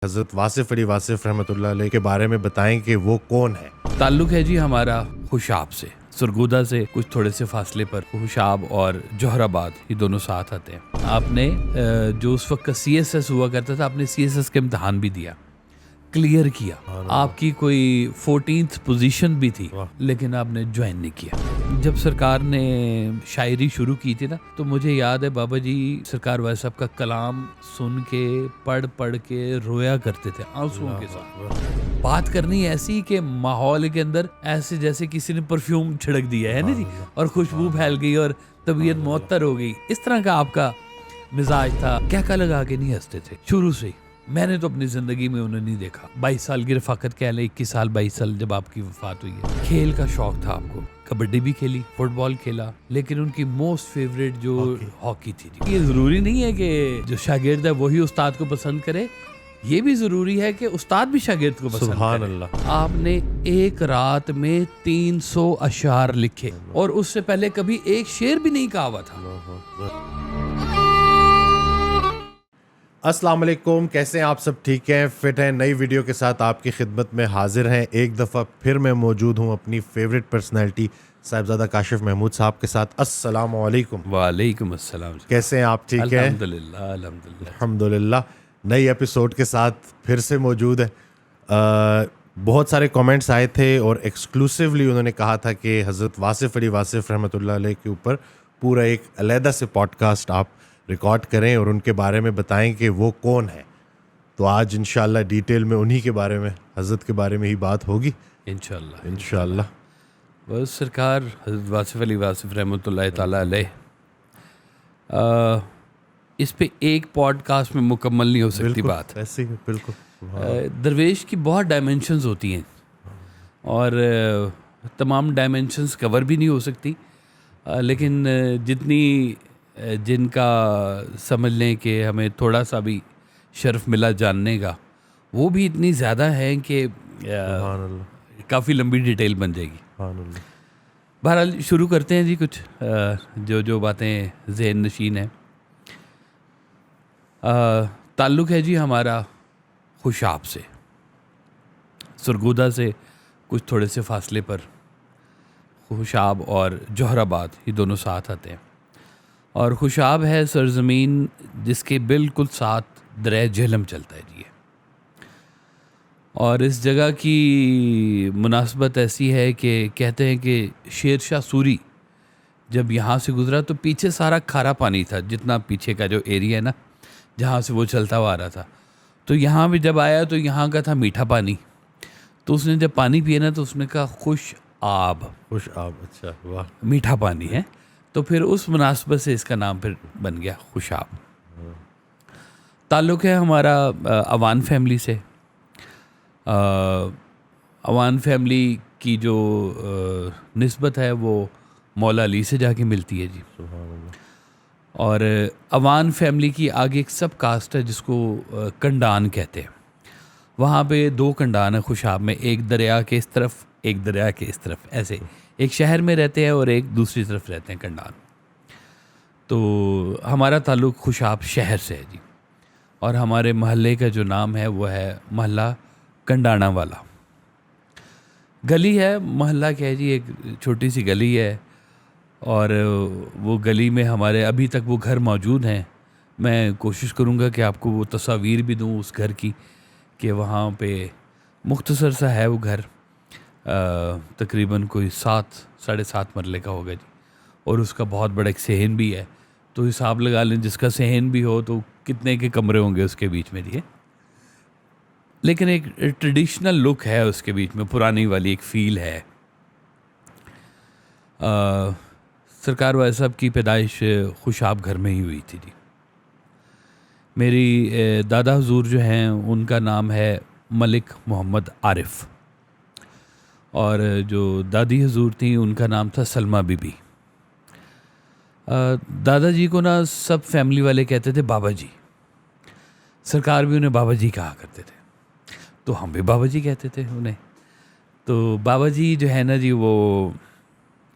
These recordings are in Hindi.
हज़रत वासिफ़ अली वासिफ़ रहमतुल्लाह अलैह के बारे में बताएं कि वो कौन है। ताल्लुक़ है जी हमारा खुशाब से, सरगोदा से कुछ थोड़े से फासले पर खुशाब और जोहराबाद ये दोनों साथ आते हैं। आपने जो उस वक्त CSS हुआ करता था, आपने CSS का इम्तहान भी दिया, क्लियर किया, आपकी कोई 14th पोजीशन भी थी, लेकिन आपने ज्वाइन नहीं किया। जब सरकार ने शायरी शुरू की थी ना, तो मुझे याद है बाबा जी सरकार वाले साहब का कलाम सुन के पढ़ के रोया करते थे आंसुओं के साथ। बात करनी ऐसी कि माहौल के अंदर ऐसे जैसे किसी ने परफ्यूम छिड़क दिया है ना जी, और खुशबू फैल गई और तबीयत मुअत्तर हो गई। इस तरह का आपका मिजाज था, क्या लगा के नहीं हंसते थे शुरू से ही। मैंने तो अपनी जिंदगी में उन्हें नहीं देखा। 22 साल की रफाकत कह ले, 21 साल 22 साल जब आपकी वफात हुई है। खेल का शौक था आपको, कबड्डी भी खेली, फुटबॉल खेला, लेकिन उनकी मोस्ट फेवरेट जो हॉकी थी। ये जरूरी नहीं है कि जो शागिर्द है वही उस्ताद को पसंद करे, ये भी जरूरी है कि उस्ताद भी शागिर्द को पसंद सुभान करे। अल्लाह। आपने एक रात में 300 अशार लिखे और उससे पहले कभी एक शेर भी नहीं कहा हुआ था। अस्सलाम वालेकुम, कैसे हैं आप सब? ठीक हैं, फिट हैं? नई वीडियो के साथ आपकी खिदमत में हाजिर हैं। एक दफ़ा फिर मैं मौजूद हूं अपनी फेवरेट पर्सनैलिटी साहिबजादा काशिफ महमूद साहब के साथ। अस्सलाम वालेकुम। वालेकुम अस्सलाम। कैसे हैं आप? ठीक हैं? अल्हम्दुलिल्लाह अल्हम्दुलिल्लाह। अल्हम्दुलिल्लाह। नई एपिसोड के साथ फिर से मौजूद है। बहुत सारे कमेंट्स आए थे और एक्सक्लूसिवली उन्होंने कहा था कि हज़रत वासिफ़ अली वासिफ़ रहमतुल्लाह अलैह के ऊपर पूरा एक अलहदा से पॉडकास्ट आप रिकॉर्ड करें और उनके बारे में बताएं कि वो कौन है। तो आज इंशाल्लाह डिटेल में उन्हीं के बारे में, हज़रत के बारे में ही बात होगी इंशाल्लाह। बस सरकार हज़रत वासिफ़ अली वासिफ़ रहमतुल्लाह ताला अलैह, इस पे एक पॉडकास्ट में मुकम्मल नहीं हो सकती बात। ऐसे ही बिल्कुल। दरवेश की बहुत डायमेंशंस होती हैं और तमाम डायमेंशंस कवर भी नहीं हो सकती, लेकिन जिनका समझ लें कि हमें थोड़ा सा भी शर्फ मिला जानने का, वो भी इतनी ज़्यादा है कि काफ़ी लंबी डिटेल बन जाएगी। बहरहाल शुरू करते हैं जी, कुछ जो बातें ज़हन नशीन हैं। ताल्लुक़ है जी हमारा खुशाब से, सरगोदा से कुछ थोड़े से फासले पर खुशाब और जोहराबाद ये दोनों साथ आते हैं। और खुशाब है सरज़मीन जिसके बिल्कुल साथ दरिया झेलम चलता है जी। और इस जगह की मुनासबत ऐसी है कि कहते हैं कि शेर शाह सूरी जब यहाँ से गुज़रा तो पीछे सारा खारा पानी था, जितना पीछे का जो एरिया है ना जहाँ से वो चलता हुआ आ रहा था। तो यहाँ भी जब आया तो यहाँ का था मीठा पानी। तो उसने जब पानी पिया ना तो उसने कहा खुश आब। अच्छा, वाह, मीठा पानी है। तो फिर उस मुनासबत से इसका नाम फिर बन गया खुशाब। ताल्लुक़ है हमारा अवान फैमिली से। अवान फैमिली की जो निस्बत है वो मौला अली से जाके मिलती है जी। और अवान फैमिली की आगे एक सब कास्ट है जिसको कंडान कहते हैं। वहाँ पे 2 कंडान है खुशाब में, एक दरिया के इस तरफ, एक दरिया के इस तरफ, ऐसे एक शहर में रहते हैं और एक दूसरी तरफ रहते हैं कंडान। तो हमारा ताल्लुक़ खुशाब शहर से है जी। और हमारे महल्ले का जो नाम है वो है महल्ला कंडाना वाला। गली है, महल्ला क्या है जी, एक छोटी सी गली है और वो गली में हमारे अभी तक वो घर मौजूद हैं। मैं कोशिश करूँगा कि आपको वो तस्वीर भी दूँ उस घर की, कि वहाँ पे मुख्तसर सा है वो घर, तकरीबन कोई 7-7.5 मरले का होगा जी। और उसका बहुत बड़ा एक सहन भी है। तो हिसाब लगा लें जिसका सहन भी हो तो कितने के कमरे होंगे उसके बीच में जी। लेकिन एक ट्रेडिशनल लुक है उसके बीच में, पुरानी वाली एक फ़ील है। सरकार वाले साहब की पैदाइश खुशाब घर में ही हुई थी जी। मेरी दादा हुजूर जो हैं उनका नाम है मलिक मोहम्मद आरिफ, और जो दादी हुजूर थी उनका नाम था सलमा बीबी। दादाजी को ना सब फैमिली वाले कहते थे बाबा जी। सरकार भी उन्हें बाबा जी कहा करते थे, तो हम भी बाबा जी कहते थे उन्हें। तो बाबा जी जो है ना जी, वो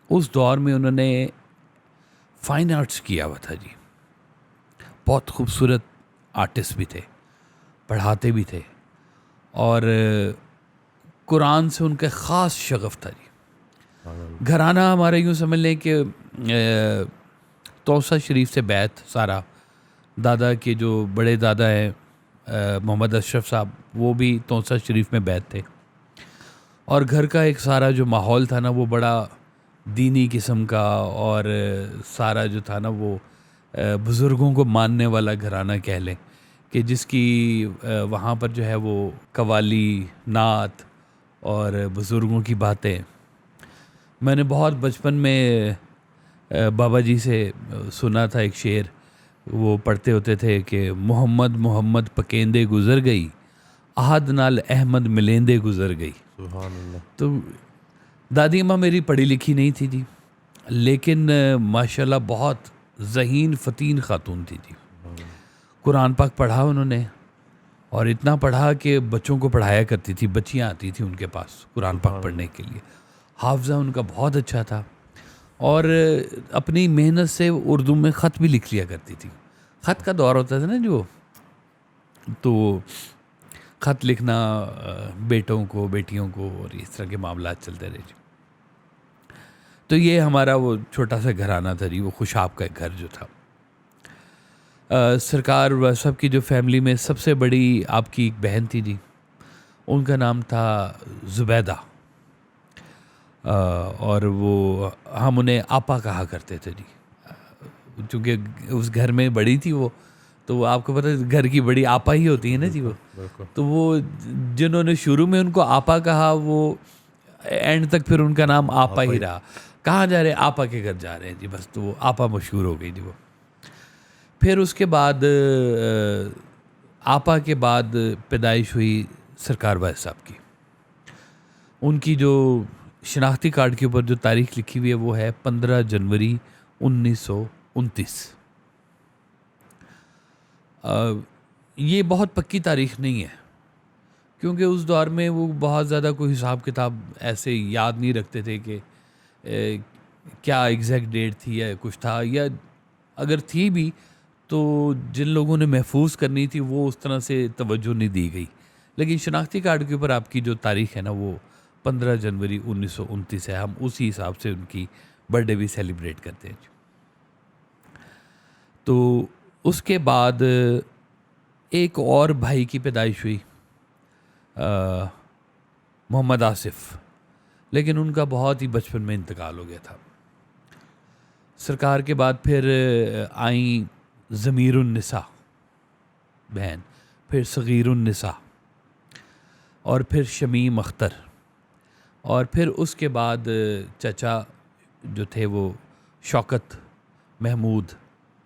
उस दौर में उन्होंने फ़ाइन आर्ट्स किया हुआ था जी। बहुत खूबसूरत आर्टिस्ट भी थे, पढ़ाते भी थे, और कुरान से उनका ख़ास शगफ़ था जी। घराना हमारा यूँ समझ लें कि तौसा शरीफ से बैत सारा, दादा के जो बड़े दादा हैं मोहम्मद अशरफ साहब, वो भी तौसा शरीफ में बैत थे। और घर का एक सारा जो माहौल था ना वो बड़ा दीनी किस्म का, और सारा जो था ना वो बुज़ुर्गों को मानने वाला घराना कह लें, कि जिसकी वहाँ पर जो है वो कवाली, नात और बुज़ुर्गों की बातें मैंने बहुत बचपन में बाबा जी से सुना था। एक शेर वो पढ़ते होते थे कि मोहम्मद मोहम्मद पकेंदे गुज़र गई, आहद नाल अहमद मिलेंदे गुज़र गई। सुभान अल्लाह। तो दादी अम्मा मेरी पढ़ी लिखी नहीं थी जी, लेकिन माशाल्लाह बहुत ज़हीन फ़तीन ख़ातून थी जी। कुरान पाक पढ़ा उन्होंने, और इतना पढ़ा कि बच्चों को पढ़ाया करती थी, बच्चियाँ आती थी उनके पास कुरान पाक पढ़ने के लिए। हाफ़ज़ा उनका बहुत अच्छा था, और अपनी मेहनत से उर्दू में ख़त भी लिख लिया करती थी। ख़त का दौर होता था ना जो, तो ख़त लिखना बेटों को, बेटियों को, और इस तरह के मामला चलते रहे जी। तो ये हमारा वो छोटा सा घराना था जी, वो खुशाब का एक घर जो था। सरकार व सबकी जो फैमिली में सबसे बड़ी आपकी एक बहन थी जी, उनका नाम था ज़ुबैदा, और वो हम उन्हें आपा कहा करते थे जी, क्योंकि उस घर में बड़ी थी वो, तो आपको पता है घर की बड़ी आपा ही होती है ना जी वो। तो वो जिन्होंने शुरू में उनको आपा कहा, वो एंड तक फिर उनका नाम आपा ही रहा। कहाँ जा रहे हैं? आपा के घर जा रहे हैं जी, बस। तो वो आपा मशहूर हो गई जी वो। फिर उसके बाद आपा के बाद पैदाइश हुई सरकार वाहिद साहब की। उनकी जो शनाख्ती कार्ड के ऊपर जो तारीख लिखी हुई है वो है 15 जनवरी 1929। ये बहुत पक्की तारीख नहीं है, क्योंकि उस दौर में वो बहुत ज़्यादा कोई हिसाब किताब ऐसे याद नहीं रखते थे कि क्या एग्जैक्ट डेट थी या कुछ था, या अगर थी भी तो जिन लोगों ने महफूज करनी थी वो उस तरह से तवज्जो नहीं दी गई। लेकिन शनाख्ती कार्ड के ऊपर आपकी जो तारीख है ना वो 15 जनवरी 1929 है। हम उसी हिसाब से उनकी बर्थडे भी सेलिब्रेट करते हैं। तो उसके बाद एक और भाई की पैदाइश हुई, मोहम्मद आसिफ, लेकिन उनका बहुत ही बचपन में इंतकाल हो गया था। सरकार के बाद फिर आई ज़मीरुन्निसा बहन, फिर सगीरुन्निसा, और फिर शमीम अख्तर, और फिर उसके बाद चचा जो थे वो शौकत महमूद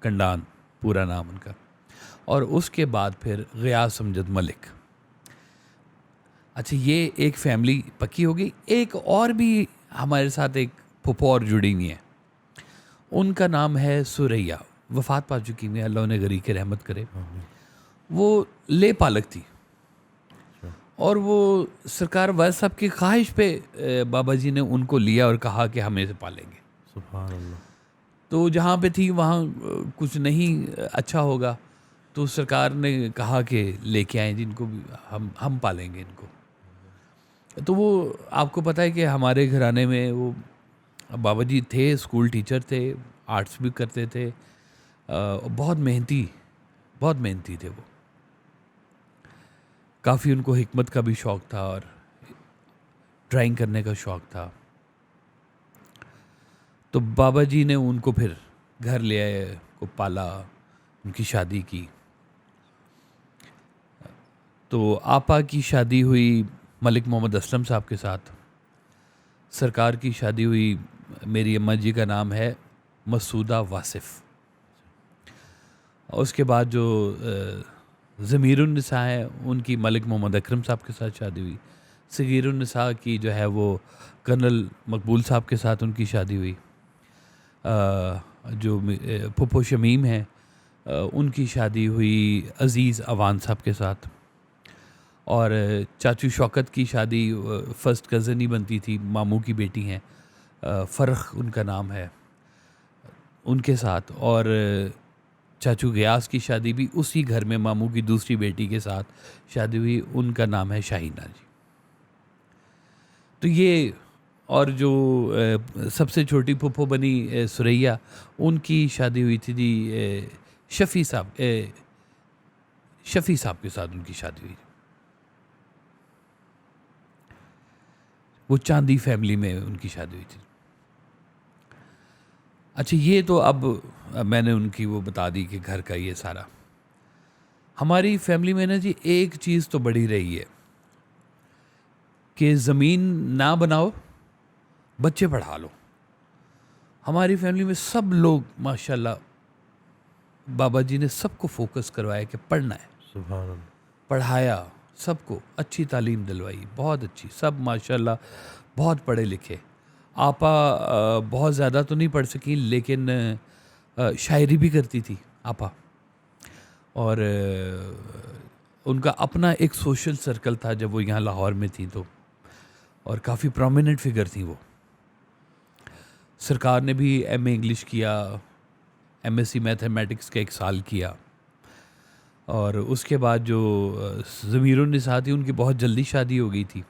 कंडान, पूरा नाम उनका, और उसके बाद फिर ग़ियास अमजद मलिक। अच्छा, ये एक फैमिली पक्की हो गई। एक और भी हमारे साथ एक फुफो और जुड़ी हुई है, उनका नाम है सुरैया, वफ़ात पा चुकी हुई है, अल्लाह उन्हें गरी के रहमत करे। वो ले पालक थी, और वो सरकार वाहिद साहब की ख्वाहिश पे बाबा जी ने उनको लिया और कहा कि हम इसे पालेंगे। सुभान अल्लाह। तो जहाँ पे थी वहाँ कुछ नहीं अच्छा होगा, तो सरकार ने कहा कि लेके आएँ जिनको भी, हम पालेंगे इनको। तो वो आपको पता है कि हमारे घराने में वो बाबा जी थे, स्कूल टीचर थे, आर्ट्स भी करते थे, बहुत मेहनती थे वो। काफ़ी उनको हिकमत का भी शौक़ था और ड्राइंग करने का शौक़ था। तो बाबा जी ने उनको फिर घर ले आए, को पाला, उनकी शादी की। तो आपा की शादी हुई मलिक मोहम्मद असलम साहब के साथ। सरकार की शादी हुई, मेरी अम्मा जी का नाम है मसूदा वासिफ़। और उसके बाद जो ज़मीरुन्निसा है उनकी मलिक मोहम्मद अकरम साहब के साथ शादी हुई। सगीरुन्निसा की जो है वो कर्नल मकबूल साहब के साथ उनकी शादी हुई। जो फुफो शमीम हैं उनकी शादी हुई अज़ीज़ अवान साहब के साथ। और चाचू शौकत की शादी फ़र्स्ट कज़न ही बनती थी, मामू की बेटी हैं, फ़र्ख उनका नाम है, उनके साथ। और चाचू गयास की शादी भी उसी घर में मामू की दूसरी बेटी के साथ शादी हुई, उनका नाम है शाहीना जी। तो ये, और जो सबसे छोटी फुफ्फो बनी सुरैया, उनकी शादी हुई थी जी शफ़ी साहब के साथ उनकी शादी हुई। वो चांदी फैमिली में उनकी शादी हुई थी। अच्छा, ये तो अब मैंने उनकी वो बता दी कि घर का ये सारा। हमारी फैमिली में ना जी एक चीज़ तो बड़ी रही है कि ज़मीन ना बनाओ, बच्चे पढ़ा लो। हमारी फैमिली में सब लोग माशाल्लाह, बाबा जी ने सबको फोकस करवाया कि पढ़ना है, सुभान अल्लाह। पढ़ाया सबको, अच्छी तालीम दिलवाई, बहुत अच्छी, सब माशाल्लाह बहुत पढ़े लिखे। आपा बहुत ज़्यादा तो नहीं पढ़ सकी, लेकिन शायरी भी करती थी आपा, और उनका अपना एक सोशल सर्कल था जब वो यहाँ लाहौर में थी तो, और काफ़ी प्रोमिनेंट फिगर थी वो। सरकार ने भी एमए इंग्लिश किया, एमएससी मैथमेटिक्स का 1 साल किया, और उसके बाद जो ज़मीरुन्निसा थी उनकी बहुत जल्दी शादी हो गई थी।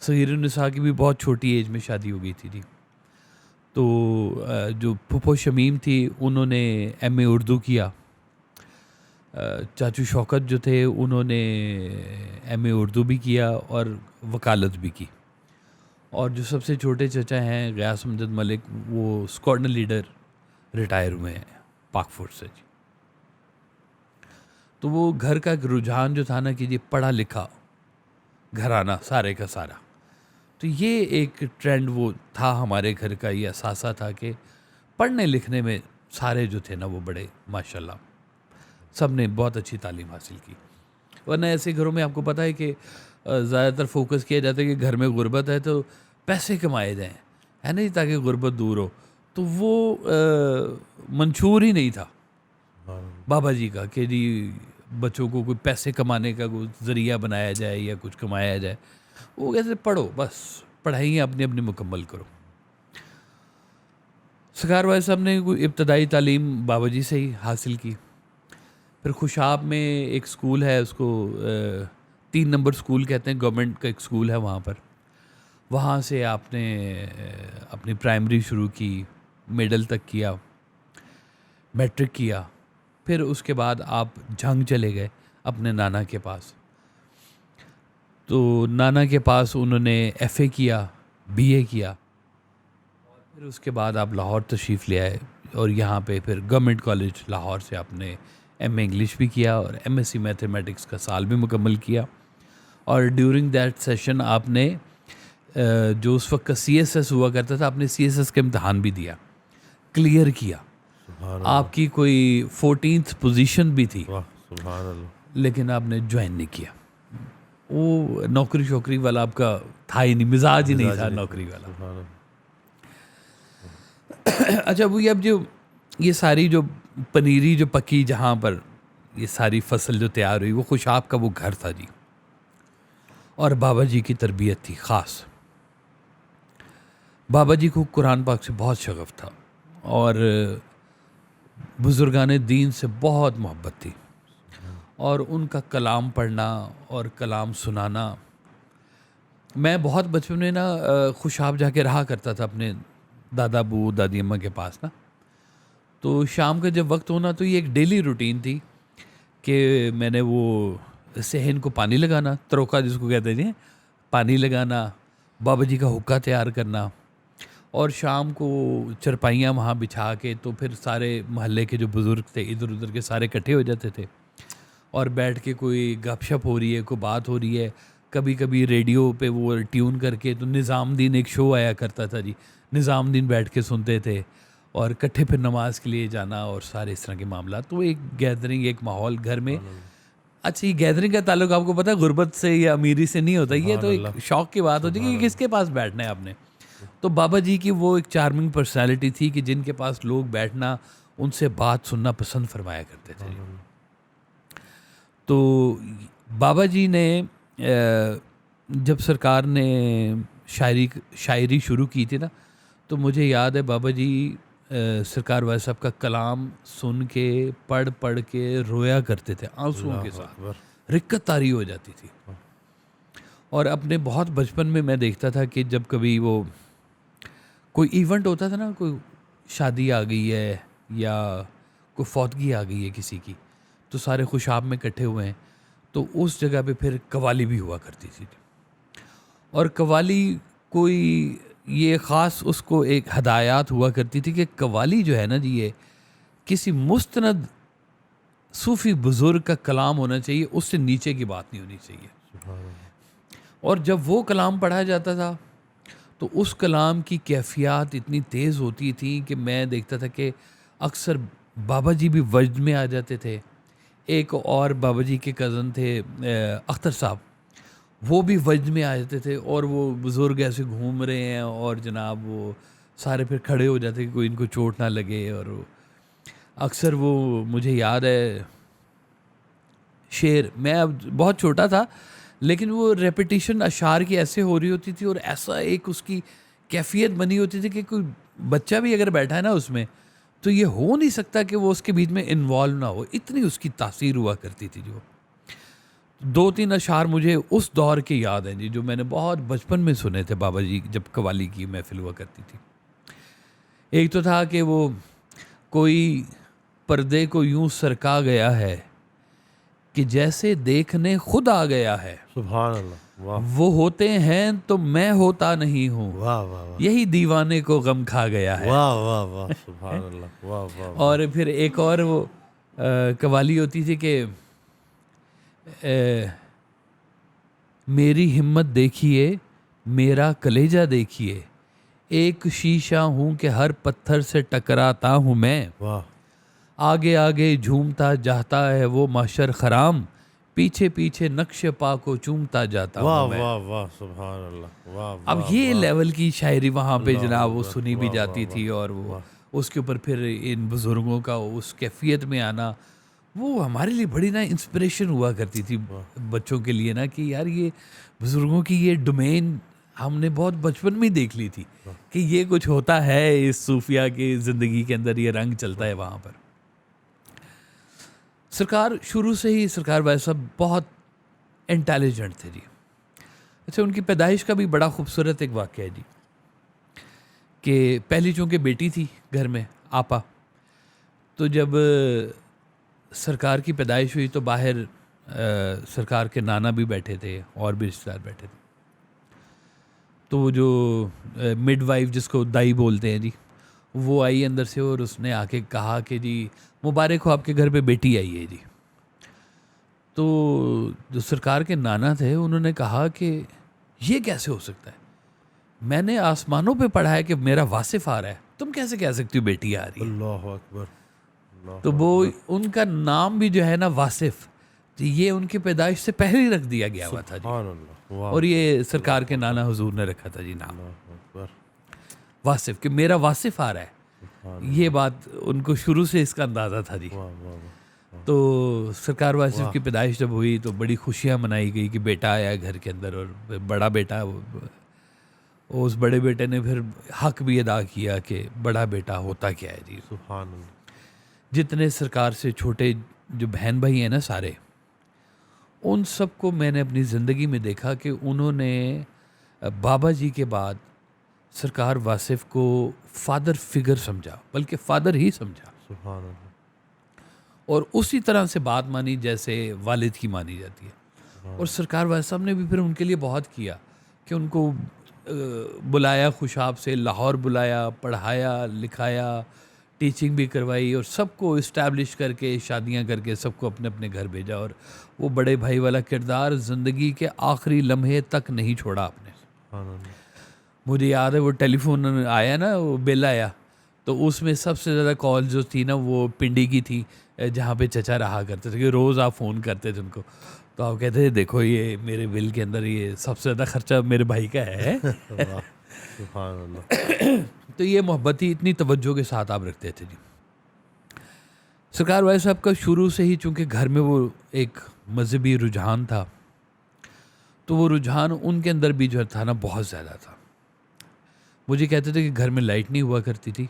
सगीरुन्निसा की भी बहुत छोटी एज में शादी हो गई थी। तो जो फुफो शमीम थी उन्होंने एमए उर्दू किया, चाचू शौकत जो थे उन्होंने एमए उर्दू भी किया और वकालत भी की, और जो सबसे छोटे चचा हैं गयास अमजद मलिक, वो स्क्वाड्रन लीडर रिटायर हुए हैं पाक फोर्स से जी। तो वो घर का एक रुझान जो था ना कि ये पढ़ा लिखा घराना सारे का सारा, तो ये एक ट्रेंड वो था हमारे घर का, ये असासा था कि पढ़ने लिखने में सारे जो थे ना वो बड़े माशाल्लाह सब ने बहुत अच्छी तालीम हासिल की। वरना ऐसे घरों में आपको पता है कि ज़्यादातर फोकस किया जाता है कि घर में गुर्बत है तो पैसे कमाए जाएं, है नहीं, ताकि गुर्बत दूर हो। तो वो मंशूर ही नहीं था बाबा जी का कि जी बच्चों को कोई पैसे कमाने का कोई ज़रिया बनाया जाए या कुछ कमाया जाए। वो कैसे, पढ़ो, बस पढ़ाई अपनी अपनी मुकम्मल करो। सरकार वाले साहब ने कोई इब्तदाई तालीम बाबा जी से ही हासिल की। फिर खुशाब में एक स्कूल है, उसको 3 नंबर स्कूल कहते हैं, गवर्नमेंट का एक स्कूल है वहाँ पर। वहाँ से आपने अपनी प्राइमरी शुरू की, मिडल तक किया, मैट्रिक किया। फिर उसके बाद आप झंग चले गए अपने नाना के पास। तो नाना के पास उन्होंने एफ़ए किया, बीए किया, और फिर उसके बाद आप लाहौर तशरीफ़ ले आए, और यहाँ पे फिर गवर्नमेंट कॉलेज लाहौर से आपने एमए इंग्लिश भी किया और एमएससी मैथमेटिक्स का साल भी मुकम्मल किया। और ड्यूरिंग दैट सेशन आपने जो उस वक्त का सीएसएस हुआ करता था, आपने सीएसएस का इम्तहान भी दिया, क्लियर किया। आपकी कोई 14th पोजीशन भी थी, लेकिन आपने ज्वाइन नहीं किया। वो नौकरी शौकरी वाला आपका था ही नहीं, मिजाज ही नहीं था नौकरी वाला। अच्छा, वो अब जो ये सारी जो पनीरी जो पकी, जहाँ पर ये सारी फसल जो तैयार हुई, वो खुशाब का वो घर था जी, और बाबा जी की तरबियत थी ख़ास। बाबा जी को कुरान पाक से बहुत शगफ़ था और बुज़ुर्गान दीन से बहुत मोहब्बत थी, और उनका कलाम पढ़ना और कलाम सुनाना। मैं बहुत बचपन में ना खुशाब जाके रहा करता था अपने दादा अबू दादी अम्मा के पास ना। तो शाम का जब वक्त होना तो ये एक डेली रूटीन थी कि मैंने वो सहन को पानी लगाना, तरोका जिसको कहते हैं, पानी लगाना, बाबा जी का हुक्का तैयार करना, और शाम को चरपाइयाँ वहाँ बिछा के तो फिर सारे महल्ले के जो बुज़ुर्ग थे इधर उधर के सारे इकट्ठे हो जाते थे, और बैठ के कोई गपशप हो रही है, कोई बात हो रही है। कभी कभी रेडियो पे वो ट्यून करके तो निज़ामुद्दीन एक शो आया करता था जी, निज़ामुद्दीन बैठ के सुनते थे, और इकट्ठे फिर नमाज के लिए जाना और सारे इस तरह के मामला। तो एक गैदरिंग, एक माहौल घर में। अच्छा, ये गैदरिंग का ताल्लुक आपको पता है गुर्बत से या अमीरी से नहीं होता, ये तो एक शौक की बात होती है कि किसके पास बैठना है आपने। तो बाबा जी की वो एक चार्मिंग पर्सनैलिटी थी कि जिनके पास लोग बैठना, उनसे बात सुनना पसंद फरमाया करते थे। तो बाबा जी ने जब सरकार ने शायरी शुरू की थी ना, तो मुझे याद है बाबा जी सरकार वाले साहब का कलाम सुन के पढ़ के रोया करते थे आंसुओं के साथ, रिक्कत तारी हो जाती थी। और अपने बहुत बचपन में मैं देखता था कि जब कभी वो कोई इवेंट होता था ना, कोई शादी आ गई है या कोई फौतगी आ गई है किसी की, तो सारे खुशाब में इकट्ठे हुए हैं, तो उस जगह पे फिर कवाली भी हुआ करती थी। और कवाली कोई ये ख़ास उसको एक हदायत हुआ करती थी कि कवाली जो है ना जी, ये किसी मुस्तनद सूफ़ी बुज़ुर्ग का कलाम होना चाहिए, उससे नीचे की बात नहीं होनी चाहिए। और जब वो कलाम पढ़ा जाता था तो उस कलाम की कैफियत इतनी तेज़ होती थी कि मैं देखता था कि अक्सर बाबा जी भी वजद में आ जाते थे। एक और बाबा जी के कज़न थे अख्तर साहब, वो भी वजद में आ जाते थे और वो बुज़ुर्ग ऐसे घूम रहे हैं और जनाब वो सारे फिर खड़े हो जाते कि कोई इनको चोट ना लगे। और अक्सर वो मुझे याद है शेर, मैं अब बहुत छोटा था लेकिन वो रेपिटिशन अशार की ऐसे हो रही होती थी और ऐसा एक उसकी कैफियत बनी होती थी कि कोई बच्चा भी अगर बैठा है ना उसमें, तो ये हो नहीं सकता कि वो उसके बीच में इन्वॉल्व ना हो, इतनी उसकी तासीर हुआ करती थी। जो 2-3 अशार मुझे उस दौर के याद हैं जी, जो मैंने बहुत बचपन में सुने थे बाबा जी जब कवाली की महफिल हुआ करती थी। एक तो था कि वो कोई पर्दे को यूं सरका गया है कि जैसे देखने खुद आ गया है, सुभान अल्लाह, वाह वो होते हैं तो मैं होता नहीं हूँ, वाह वाह वाह यही दीवाने को गम खा गया है। वाह वाह वाह, सुभान अल्लाह, वाह वाह। और फिर एक और वो कवाली होती थी कि मेरी हिम्मत देखिए, मेरा कलेजा देखिए, एक शीशा हूँ कि हर पत्थर से टकराता हूँ मैं, वाह आगे आगे झूमता जाता है वो माशर खराम, पीछे पीछे नक्श पा को चूमता जाता वाह हूँ मैं। वाह वाह, सुभान अल्लाह, वाह अब वाह, ये वाह। लेवल की शायरी वहाँ पे अल्लाह जनाब वो अकबर, सुनी भी वाह, जाती वाह, थी। वाह, और वो वाह। उसके ऊपर फिर इन बुज़ुर्गों का उस कैफियत में आना, वो हमारे लिए बड़ी ना इंस्पिरेशन हुआ करती थी बच्चों के लिए ना, कि यार ये बुज़ुर्गों की ये डोमेन हमने बहुत बचपन में ही देख ली थी कि ये कुछ होता है इस सूफिया की ज़िंदगी के अंदर, ये रंग चलता है वहाँ पर। सरकार शुरू से ही, सरकार भाई साहब बहुत इंटेलिजेंट थे जी। अच्छा, उनकी पैदाइश का भी बड़ा खूबसूरत एक वाक़या है जी, कि पहली चूँकि बेटी थी घर में आपा, तो जब सरकार की पैदाइश हुई तो बाहर सरकार के नाना भी बैठे थे और भी रिश्तेदार बैठे थे। तो वो जो मिडवाइफ जिसको दाई बोलते हैं जी, वो आई अंदर से और उसने आके कहा कि जी मुबारक हो, आपके घर पे बेटी आई है जी। तो जो सरकार के नाना थे उन्होंने कहा कि ये कैसे हो सकता है, मैंने आसमानों पे पढ़ा है कि मेरा वासिफ आ रहा है, तुम कैसे कह सकती हो बेटी आ रही है। अल्लाह अकबर, अल्लाह तो वो उनका नाम भी जो है ना वासिफ, तो ये उनकी पैदाइश से पहले ही रख दिया गया हुआ था जी। सुभान अल्लाह, वाह और ये सरकार के नाना हुजूर ने रखा था जी नाम अल्लाह अकबर, वासिफ, कि मेरा वासिफ आ रहा है। ये बात उनको शुरू से इसका अंदाज़ा था जी। वाह वाह वाह। तो सरकार वासिफ की पैदाइश जब हुई तो बड़ी खुशियाँ मनाई गई कि बेटा आया घर के अंदर, और बड़ा बेटा, उस बड़े बेटे ने फिर हक भी अदा किया कि बड़ा बेटा होता क्या है जी। सुभान अल्लाह, जितने सरकार से छोटे जो बहन भाई हैं ना सारे, उन सबको मैंने अपनी ज़िंदगी में देखा कि उन्होंने बाबा जी के बाद सरकार वासिफ को फादर फिगर समझा, बल्कि फादर ही समझा, सुभान अल्लाह, और उसी तरह से बात मानी जैसे वालिद की मानी जाती है। और सरकार वासिफ साहब ने भी फिर उनके लिए बहुत किया कि उनको बुलाया खुशाब से, लाहौर बुलाया, पढ़ाया लिखाया, टीचिंग भी करवाई और सबको इस्टेब्लिश करके शादियां करके सबको अपने अपने घर भेजा। और वो बड़े भाई वाला किरदार ज़िंदगी के आखिरी लम्हे तक नहीं छोड़ा आपने। सुभान अल्लाह, मुझे याद है वो टेलीफोन आया ना, वो बिल आया, तो उसमें सबसे ज़्यादा कॉल जो थी ना वो पिंडी की थी, जहाँ पे चचा रहा करते थे, कि रोज़ आप फ़ोन करते थे उनको, तो आप कहते थे देखो ये मेरे बिल के अंदर ये सबसे ज़्यादा खर्चा मेरे भाई का है। वाह, सुभान अल्लाह, तो ये मोहब्बत ही इतनी तवज्जो के साथ आप रखते थे जी। सरकार भाई साहब का शुरू से ही चूँकि घर में वो एक मजहबी रुझान था, तो वो रुझान उनके अंदर भी जो था ना बहुत ज़्यादा था। मुझे कहते थे कि घर में लाइट नहीं हुआ करती थी,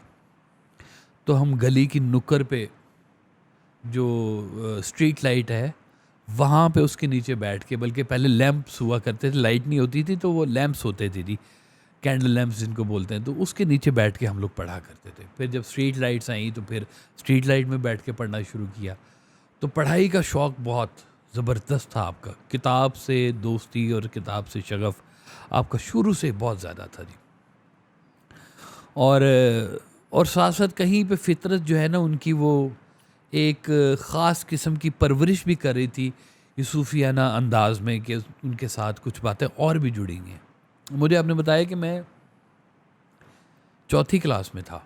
तो हम गली की नुक्कड़ पे जो स्ट्रीट लाइट है वहाँ पे उसके नीचे बैठ के, बल्कि पहले लैंप्स हुआ करते थे, लाइट नहीं होती थी तो वो लैंप्स होते थे जी, कैंडल लैंप्स जिनको बोलते हैं, तो उसके नीचे बैठ के हम लोग पढ़ा करते थे। फिर जब स्ट्रीट लाइट्स आई तो फिर स्ट्रीट लाइट में बैठ के पढ़ना शुरू किया। तो पढ़ाई का शौक़ बहुत ज़बरदस्त था आपका, किताब से दोस्ती और किताब से शगफ़ आपका शुरू से बहुत ज़्यादा था जी। और साथ साथ कहीं पे फितरत जो है ना उनकी, वो एक ख़ास किस्म की परवरिश भी कर रही थी ये सूफियाना अंदाज में, कि उनके साथ कुछ बातें और भी जुड़ी हैं। मुझे आपने बताया कि मैं 4th क्लास में था,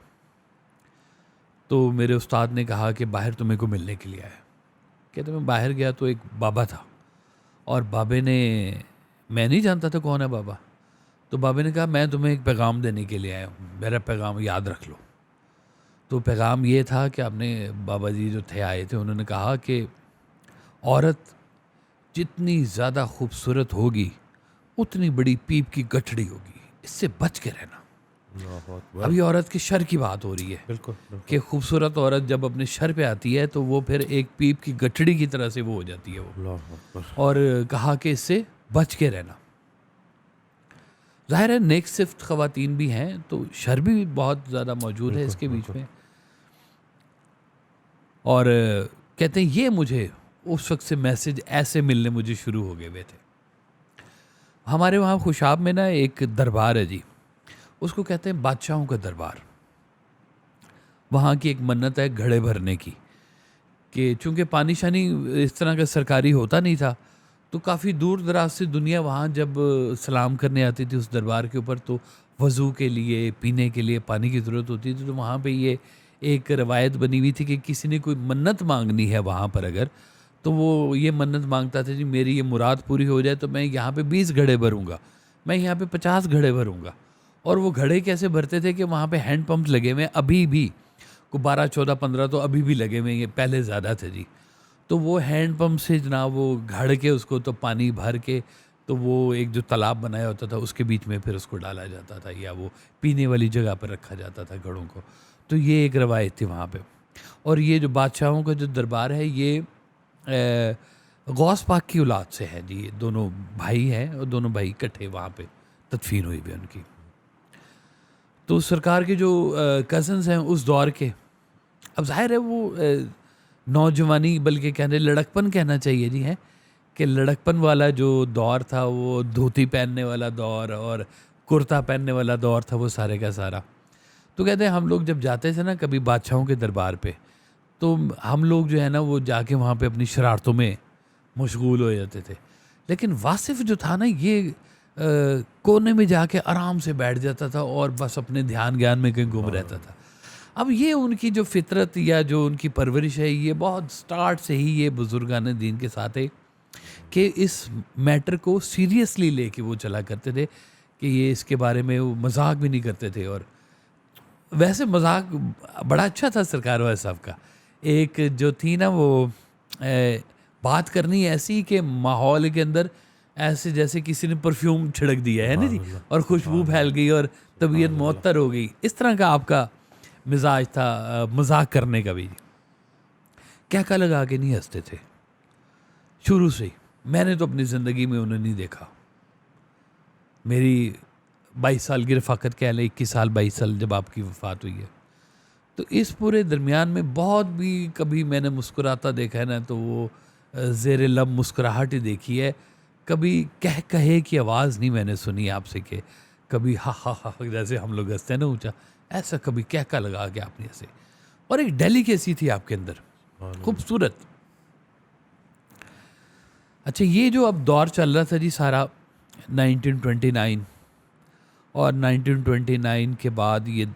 तो मेरे उस्ताद ने कहा कि बाहर तुम्हें को मिलने के लिए आया। कहते मैं बाहर गया तो एक बाबा था, और बाबे ने, मैं नहीं जानता था कौन है बाबा, तो बाबे ने कहा मैं तुम्हें एक पैगाम देने के लिए आया हूँ, मेरा पैगाम याद रख लो। तो पैगाम ये था कि आपने, बाबा जी जो थे आए थे, उन्होंने कहा कि औरत जितनी ज़्यादा खूबसूरत होगी उतनी बड़ी पीप की गठड़ी होगी, इससे बच के रहना। अभी औरत के शर की बात हो रही है, बिल्कुल कि खूबसूरत औरत जब अपने शर पे आती है तो वो फिर एक पीप की गठड़ी की तरह से वो हो जाती है वो। और कहा कि इससे बच के रहना। ज़ाहिर है नेक सिफ्त ख़वातीन भी हैं तो शर भी बहुत ज़्यादा मौजूद है इसके बीच में। और कहते हैं ये मुझे उस वक्त से मैसेज ऐसे मिलने मुझे शुरू हो गए हुए थे। हमारे वहाँ खुशाब में ना एक दरबार है जी, उसको कहते हैं बादशाहों का दरबार। वहाँ की एक मन्नत है घड़े भरने की, कि चूँकि पानी शानी इस तरह का सरकारी होता नहीं था, तो काफ़ी दूर दराज से दुनिया वहाँ जब सलाम करने आती थी उस दरबार के ऊपर, तो वज़ू के लिए, पीने के लिए पानी की ज़रूरत होती थी। तो वहाँ पे ये एक रवायत बनी हुई थी कि किसी ने कोई मन्नत मांगनी है वहाँ पर अगर, तो वो ये मन्नत मांगता था जी मेरी ये मुराद पूरी हो जाए तो मैं यहाँ पे 20 घड़े भरूँगा, मैं यहाँ पे 50 घड़े भरूँगा। और वो घड़े कैसे भरते थे कि वहाँ पे हैंड पंप लगे हुए, अभी भी को 12, 14, 15 तो अभी भी लगे हुए, ये पहले ज़्यादा थे जी। तो वो हैंड पंप से जनाब वो घड़ के उसको तो पानी भर के, तो वो एक जो तालाब बनाया होता था उसके बीच में फिर उसको डाला जाता था, या वो पीने वाली जगह पर रखा जाता था घड़ों को। तो ये एक रवायत थी वहाँ पे। और ये जो बादशाहों का जो दरबार है ये गौस पाक की औलाद से है जी, ये दोनों भाई हैं और दोनों भाई इकट्ठे वहाँ पे तदफीन हुई भी उनकी। तो सरकार के जो कज़न्स हैं उस दौर के, अब जाहिर है वो नौजवानी, बल्कि कहने लड़कपन कहना चाहिए जी, है कि लड़कपन वाला जो दौर था वो धोती पहनने वाला दौर और कुर्ता पहनने वाला दौर था वो सारे का सारा। तो कहते हैं हम लोग जब जाते थे ना कभी बादशाहों के दरबार पे, तो हम लोग जो है ना वो जाके वहाँ पे अपनी शरारतों में मशगूल हो जाते थे। लेकिन वासिफ जो था ना ये कोने में जाके आराम से बैठ जाता था और बस अपने ध्यान ज्ञान में कहीं गुम रहता था। अब ये उनकी जो फितरत या जो उनकी परवरिश है, ये बहुत स्टार्ट से ही ये बुजुर्गान दीन के साथ है कि इस मैटर को सीरियसली लेके वो चला करते थे, कि ये इसके बारे में वो मजाक भी नहीं करते थे। और वैसे मजाक बड़ा अच्छा था सरकार वाले साहब का। एक जो थी ना वो बात करनी ऐसी कि माहौल के अंदर ऐसे जैसे किसी ने परफ्यूम छिड़क दिया है ना जी, और खुशबू फैल गई और तबीयत मुअत्तर हो गई। इस तरह का आपका मिजाज था मजाक करने का भी। क्या क्या लगा के नहीं हंसते थे शुरू से ही। मैंने तो अपनी ज़िंदगी में उन्हें नहीं देखा। मेरी 22 साल की रफ़ाकत कह लें, 21 साल 22 साल जब आपकी वफ़ात हुई है, तो इस पूरे दरमियान में बहुत भी कभी मैंने मुस्कुराता देखा है ना, तो वो ज़ेरे लब मुस्कुराहट ही देखी है। कभी कहे की आवाज़ नहीं मैंने सुनी आपसे कि कभी हा हा हा जैसे हम लोग हंसते हैं ना ऊंचा, ऐसा कभी क्या लगा के आपने ऐसे। और एक डेलिकेसी थी आपके अंदर खूबसूरत। अच्छा, ये जो अब दौर चल रहा था जी सारा 1929, और 1929 के बाद ये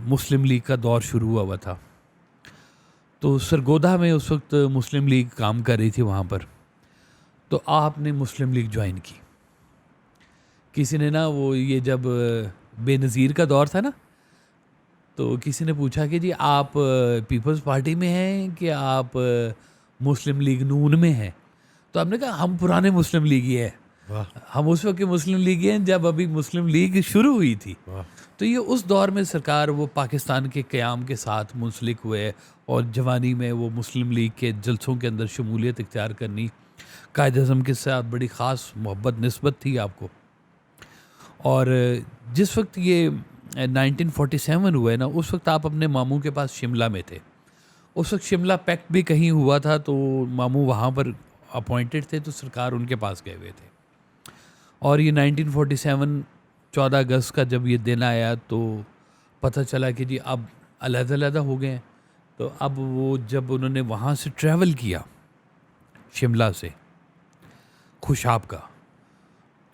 मुस्लिम लीग का दौर शुरू हुआ था। तो सरगोधा में उस वक्त मुस्लिम लीग काम कर रही थी वहाँ पर। तो आपने मुस्लिम लीग ज्वाइन की। किसी ने ना वो ये जब बेनज़ीर का दौर था ना, तो किसी ने पूछा कि जी आप पीपल्स पार्टी में हैं कि आप मुस्लिम लीग नून में हैं। तो आपने कहा हम पुराने मुस्लिम लीग ही हैं, वाह हम उस वक्त के मुस्लिम लीग हैं जब अभी मुस्लिम लीग शुरू हुई थी। वाह तो ये उस दौर में सरकार वो पाकिस्तान के क़याम के साथ मुंसलिक हुए और जवानी में वो मुस्लिम लीग के जलसों के अंदर शमूलियत इख्तियार करनी। कायद अज़म के साथ बड़ी ख़ास मोहब्बत निस्बत थी आपको। और जिस वक्त ये 1947 हुआ है ना, उस वक्त आप अपने मामू के पास शिमला में थे। उस वक्त शिमला पैक्ट भी कहीं हुआ था, तो मामू वहाँ पर अपॉइंटेड थे, तो सरकार उनके पास गए हुए थे। और ये 1947 14 अगस्त का जब ये दिन आया तो पता चला कि जी अब अलग-अलग हो गए हैं। तो अब वो जब उन्होंने वहाँ से ट्रैवल किया शिमला से खुशाब का,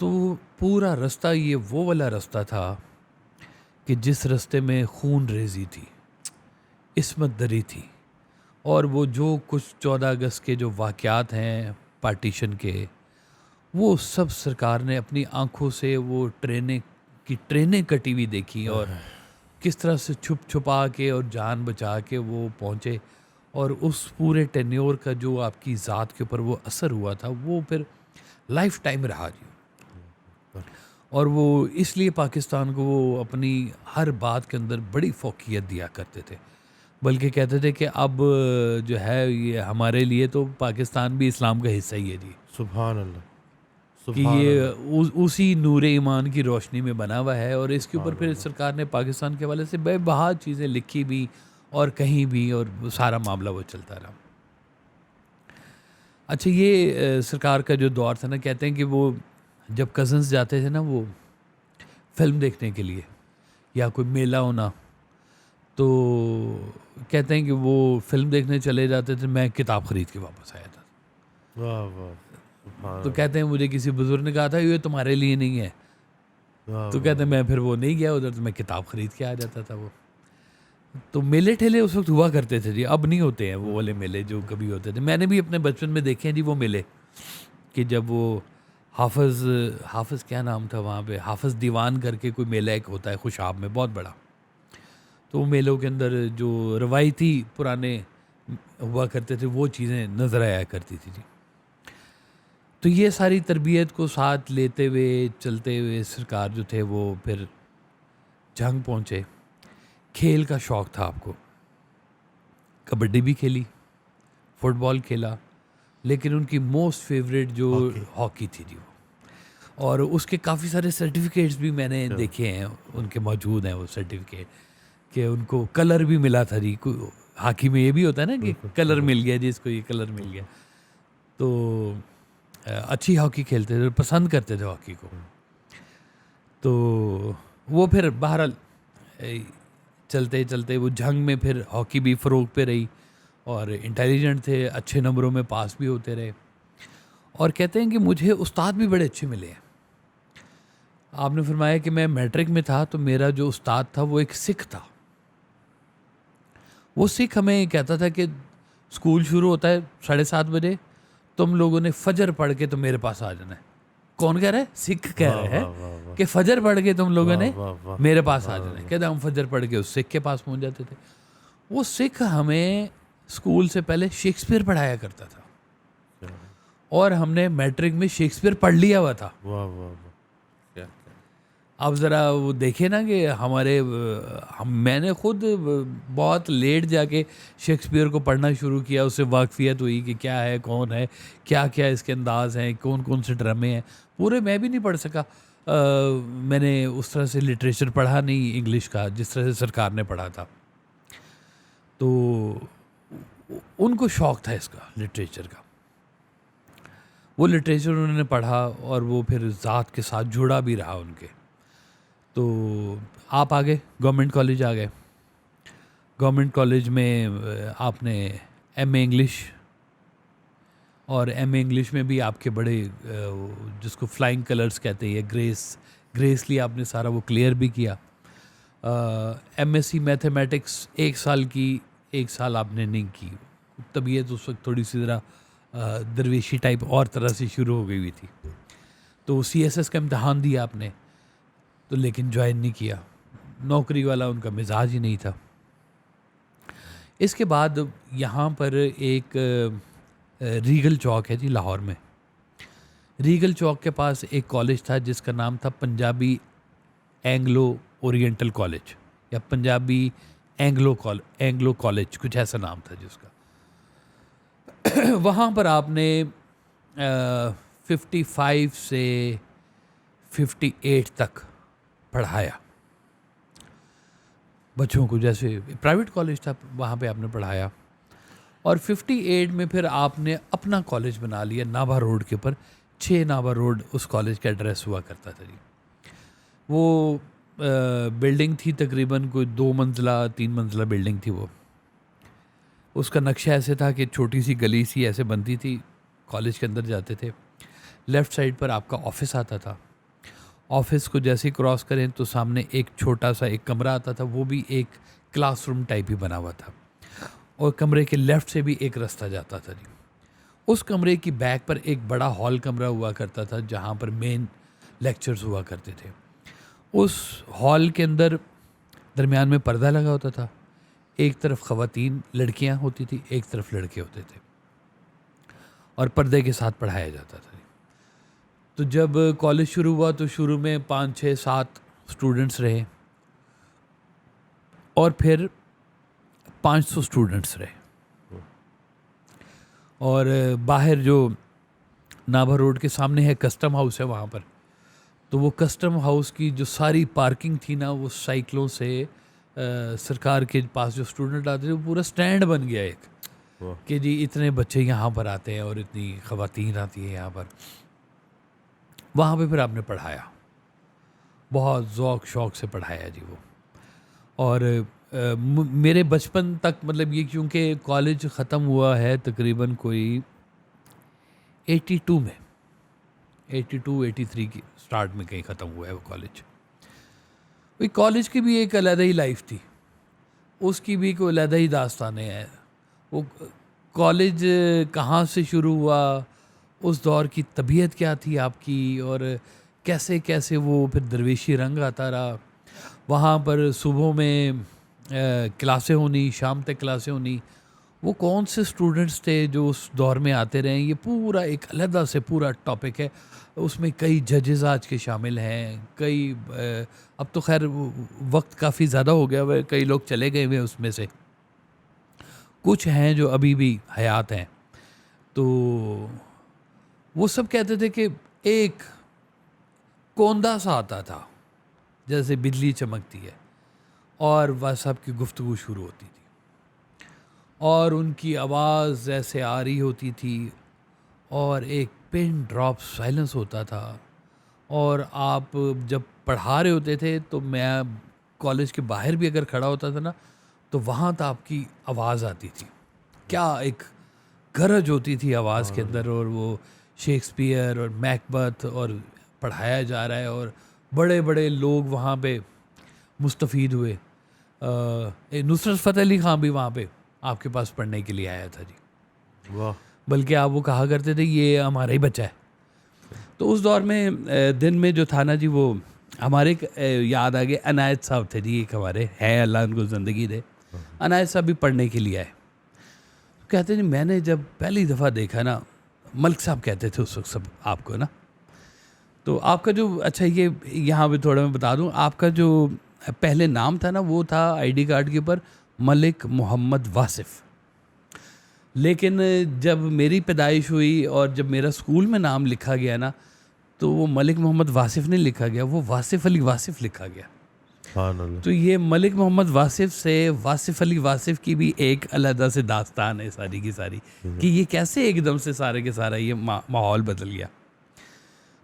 तो पूरा रास्ता ये वो वाला रास्ता था कि जिस रास्ते में खून रेजी थी, इस्मत दरी थी। और वो जो कुछ 14 अगस्त के जो वाक़यात हैं पार्टीशन के, वो सब सरकार ने अपनी आंखों से वो ट्रेनें कटी हुई देखी, और किस तरह से छुप छुपा के और जान बचा के वो पहुँचे। और उस पूरे टेन्योर का जो आपकी ज़ात के ऊपर वो असर हुआ था, वो फिर लाइफ टाइम रहा जी। और वो इसलिए पाकिस्तान को वो अपनी हर बात के अंदर बड़ी फोकियत दिया करते थे, बल्कि कहते थे कि अब जो है ये हमारे लिए तो पाकिस्तान भी इस्लाम का हिस्सा ही है जी, सुभान अल्लाह कि सुभान ये अल्लाह। उसी नूर ईमान की रोशनी में बना हुआ है। और इसके ऊपर फिर सरकार ने पाकिस्तान के हवाले से बेबहा चीज़ें लिखी भी और कहीं भी, और वो सारा मामला वो चलता रहा। अच्छा, ये सरकार का जो दौर था ना, कहते हैं कि वो जब कज़न्स जाते थे ना वो फिल्म देखने के लिए या कोई मेला होना, तो कहते हैं कि वो फिल्म देखने चले जाते थे, मैं किताब ख़रीद के वापस आया था। वाह वाह सुभान तो कहते हैं मुझे किसी बुजुर्ग ने कहा था ये तुम्हारे लिए नहीं है, वाह तो कहते हैं मैं फिर वो नहीं गया उधर, तो मैं किताब ख़रीद के आ जाता था। वो तो मेले ठेले उस वक्त हुआ करते थे जी, अब नहीं होते हैं वो वाले मेले जो कभी होते थे। मैंने भी अपने बचपन में देखे हैं जी वो मेले, कि जब वो हाफिज़ क्या नाम था वहाँ पे, हाफिज़ दीवान करके कोई मेला एक होता है खुशाब में, बहुत बड़ा। तो वो मेलों के अंदर जो रवायती पुराने हुआ करते थे वो चीज़ें नज़र आया करती थी जी। तो ये सारी तरबियत को साथ लेते हुए चलते हुए सरकार जो थे वो फिर जंग पहुँचे। खेल का शौक़ था आपको, कबड्डी भी खेली, फुटबॉल खेला, लेकिन उनकी मोस्ट फेवरेट जो हॉकी थी जी वो। और उसके काफ़ी सारे सर्टिफिकेट्स भी मैंने देखे हैं, उनके मौजूद हैं वो सर्टिफिकेट, कि उनको कलर भी मिला था जी। हॉकी में ये भी होता है ना कि कलर मिल गया जी, इसको ये कलर मिल गया। तो अच्छी हॉकी खेलते थे, पसंद करते थे हॉकी को। तो वो फिर बहरहाल चलते चलते वो जंग में फिर हॉकी भी फ़रोग पे रही, और इंटेलिजेंट थे, अच्छे नंबरों में पास भी होते रहे। और कहते हैं कि मुझे उस्ताद भी बड़े अच्छे मिले हैं। आपने फरमाया कि मैं मैट्रिक में था, तो मेरा जो उस्ताद था वो एक सिख था। वो सिख हमें कहता था कि स्कूल शुरू होता है 7:30 बजे, तुम लोगों ने फजर पढ़ के तो मेरे पास आ जाना है। कौन कह रहा है? सिख कह रहे हैं कि फजर पढ़ के तुम लोगों ने मेरे पास आ जाना है। कहते हम फजर पढ़ के उस सिख के पास पहुंच जाते थे। वो सिख हमें स्कूल से पहले शेक्सपियर पढ़ाया करता था, और हमने मैट्रिक में शेक्सपियर पढ़ लिया हुआ था। वाह वाह वाह क्या अब ज़रा वो देखे ना कि मैंने खुद बहुत लेट जाके शेक्सपियर को पढ़ना शुरू किया, उससे वाकफियत हुई कि क्या है, कौन है, क्या क्या इसके अंदाज हैं, कौन कौन से ड्रामे हैं। पूरे मैं भी नहीं पढ़ सका। मैंने उस तरह से लिटरेचर पढ़ा नहीं इंग्लिश का जिस तरह से सरकार ने पढ़ा था। तो उनको शौक़ था इसका, लिटरेचर का। वो लिटरेचर उन्होंने पढ़ा और वो फिर ज़ात के साथ जुड़ा भी रहा उनके। तो आप आ गए, गवर्नमेंट कॉलेज आ गए। गवर्नमेंट कॉलेज में आपने एमए इंग्लिश, और एमए इंग्लिश में भी आपके बड़े जिसको फ्लाइंग कलर्स कहते हैं, ग्रेसली आपने सारा वो क्लियर भी किया। एमएससी मैथमेटिक्स 1 साल की, 1 साल आपने नहीं की, तबीयत उस वक्त थोड़ी सी ज़रा दरवेशी टाइप और तरह से शुरू हो गई हुई थी। तो सीएसएस का इम्तहान दिया आपने, तो लेकिन ज्वाइन नहीं किया, नौकरी वाला उनका मिजाज ही नहीं था। इसके बाद यहाँ पर एक रीगल चौक है जी लाहौर में। रीगल चौक के पास एक कॉलेज था जिसका नाम था पंजाबी एंग्लो ओरिएंटल कॉलेज या पंजाबी एंग्लो कॉलेज, कुछ ऐसा नाम था जिसका। वहाँ पर आपने 55 से 58 तक पढ़ाया बच्चों को, जैसे प्राइवेट कॉलेज था वहाँ पे आपने पढ़ाया। और 58 में फिर आपने अपना कॉलेज बना लिया नाभा रोड के ऊपर, 6 नाभा रोड उस कॉलेज का एड्रेस हुआ करता था जी। वो बिल्डिंग थी तकरीबन कोई 2 मंजिला 3 मंजिला बिल्डिंग थी वो। उसका नक्शा ऐसे था कि छोटी सी गली सी ऐसे बनती थी, कॉलेज के अंदर जाते थे, लेफ़्ट साइड पर आपका ऑफिस आता था। ऑफिस को जैसे ही क्रॉस करें तो सामने एक छोटा सा एक कमरा आता था, वो भी एक क्लासरूम टाइप ही बना हुआ था, और कमरे के लेफ़्ट से भी एक रास्ता जाता था जी। उस कमरे की बैक पर एक बड़ा हॉल कमरा हुआ करता था जहाँ पर मेन लेक्चर्स हुआ करते थे। उस हॉल के अंदर दरमियान में पर्दा लगा होता था, एक तरफ ख़वातीन लड़कियाँ होती थी, एक तरफ लड़के होते थे, और पर्दे के साथ पढ़ाया जाता था। तो जब कॉलेज शुरू हुआ तो शुरू में 5, 6, 7 स्टूडेंट्स रहे, और फिर 500 स्टूडेंट्स रहे। और बाहर जो नाभा रोड के सामने है कस्टम हाउस है वहाँ पर, तो वो कस्टम हाउस की जो सारी पार्किंग थी ना, वो साइकिलों से सरकार के पास जो स्टूडेंट आते थे वो पूरा स्टैंड बन गया एक, कि जी इतने बच्चे यहाँ पर आते हैं और इतनी ख़वातीन आती हैं यहाँ पर। वहाँ पे फिर आपने पढ़ाया, बहुत ज़ौक़ शौक़ से पढ़ाया जी वो। और मेरे बचपन तक, मतलब ये क्योंकि कॉलेज ख़त्म हुआ है तकरीबन कोई 82 में, 82, 83 की स्टार्ट में कहीं ख़त्म हुआ है वो कॉलेज। वही कॉलेज की भी एक अलग ही लाइफ थी, उसकी भी कोई अलग ही दास्तानें हैं। वो कॉलेज कहाँ से शुरू हुआ, उस दौर की तबीयत क्या थी आपकी, और कैसे कैसे वो फिर दरवेशी रंग आता रहा। वहाँ पर सुबह में क्लासें होनी, शाम तक क्लासें होनी, वो कौन से स्टूडेंट्स थे जो उस दौर में आते रहे, ये पूरा एक अलग से पूरा टॉपिक है। उसमें कई जजेस आज के शामिल हैं, कई अब तो खैर वक्त काफ़ी ज़्यादा हो गया हुआ, कई लोग चले गए हुए उसमें से, कुछ हैं जो अभी भी हयात हैं। तो वो सब कहते थे कि एक कोंदा सा आता था जैसे बिजली चमकती है, और वह सब की गुफ्तगू शुरू होती थी, और उनकी आवाज़ ऐसे आ रही होती थी, और एक पिन ड्रॉप साइलेंस होता था। और आप जब पढ़ा रहे होते थे तो मैं कॉलेज के बाहर भी अगर खड़ा होता था ना, तो वहाँ तो आपकी आवाज़ आती थी, क्या एक गरज होती थी आवाज़ के अंदर। और वो शेक्सपियर और मैकबथ और पढ़ाया जा रहा है, और बड़े बड़े लोग वहाँ पे मुस्तफ़ीद हुए। नुसरत फ़तेह अली ख़ान भी वहाँ पे आपके पास पढ़ने के लिए आया था जी। वाह। बल्कि आप वो कहा करते थे ये हमारा ही बच्चा है। तो उस दौर में दिन में जो था ना जी, वो हमारे याद आ गए अनायत साहब थे जी, एक हमारे हैं, अल्लाह उनको ज़िंदगी दे। अनायत साहब भी पढ़ने के लिए आए। तो कहते जी मैंने जब पहली दफ़ा देखा ना, मलिक साहब कहते थे उस वक्त सब आपको ना, तो आपका जो, अच्छा ये यहाँ पे थोड़ा मैं बता दूँ, आपका जो पहले नाम था ना वो था आईडी कार्ड के ऊपर मलिक मोहम्मद वासिफ़। लेकिन जब मेरी पैदाइश हुई और जब मेरा स्कूल में नाम लिखा गया ना, तो वो मलिक मोहम्मद वासिफ़ नहीं लिखा गया, वो वासिफ़ अली वासिफ़ लिखा गया। तो ये मलिक मोहम्मद वासिफ़ से वासिफ़ अली वासिफ़ की भी एक अलग से दास्तान है सारी की सारी, कि ये कैसे एकदम से सारे के सारा ये माहौल बदल गया।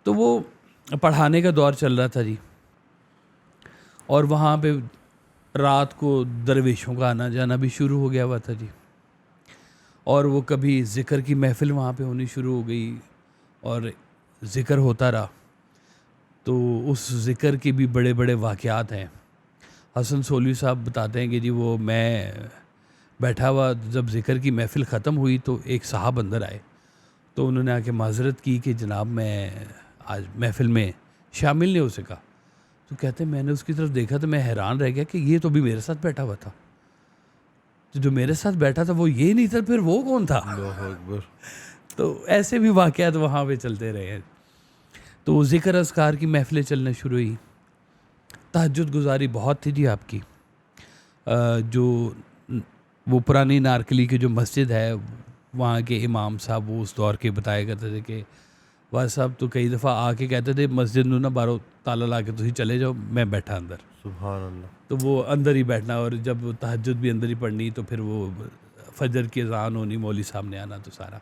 तो वो पढ़ाने का दौर चल रहा था जी, और वहाँ पे रात को दरवेशों का आना जाना भी शुरू हो गया हुआ था जी। और वो कभी ज़िक्र की महफ़िल वहाँ पे होनी शुरू हो गई, और ज़िक्र होता रहा। तो उस ज़िक्र के भी बड़े बड़े वाक़यात हैं। हसन सोलवी साहब बताते हैं कि जी वो मैं बैठा हुआ, जब ज़िक्र की महफ़िल ख़त्म हुई तो एक साहब अंदर आए, तो उन्होंने आके माज़रत की कि जनाब मैं आज महफ़िल में शामिल नहीं हो सका। तो कहते मैंने उसकी तरफ देखा तो मैं हैरान रह गया कि ये तो भी मेरे साथ बैठा हुआ था, तो जो मेरे साथ बैठा था वो ये नहीं था, फिर वो कौन था। तो ऐसे भी वाक़यात वहाँ पे चलते रहे हैं। तो ज़िक्र अज़कार की महफ़िलें चलना शुरू हुई। तहज्जुद गुज़ारी बहुत थी जी आपकी। जो वो पुरानी नारकली की जो मस्जिद है, वहाँ के इमाम साहब वो उस दौर के बताया करते थे कि वाह साहब तो कई दफ़ा आके कहते थे मस्जिद नू ना बाहरों ताला ला के तुसी चले जाओ, मैं बैठा अंदर। सुभान अल्लाह। तो वो अंदर ही बैठना, और जब तहज्जुद भी अंदर ही पढ़नी, तो फिर वो फजर की अज़ान होनी, मौलवी सामने आना, तो सारा,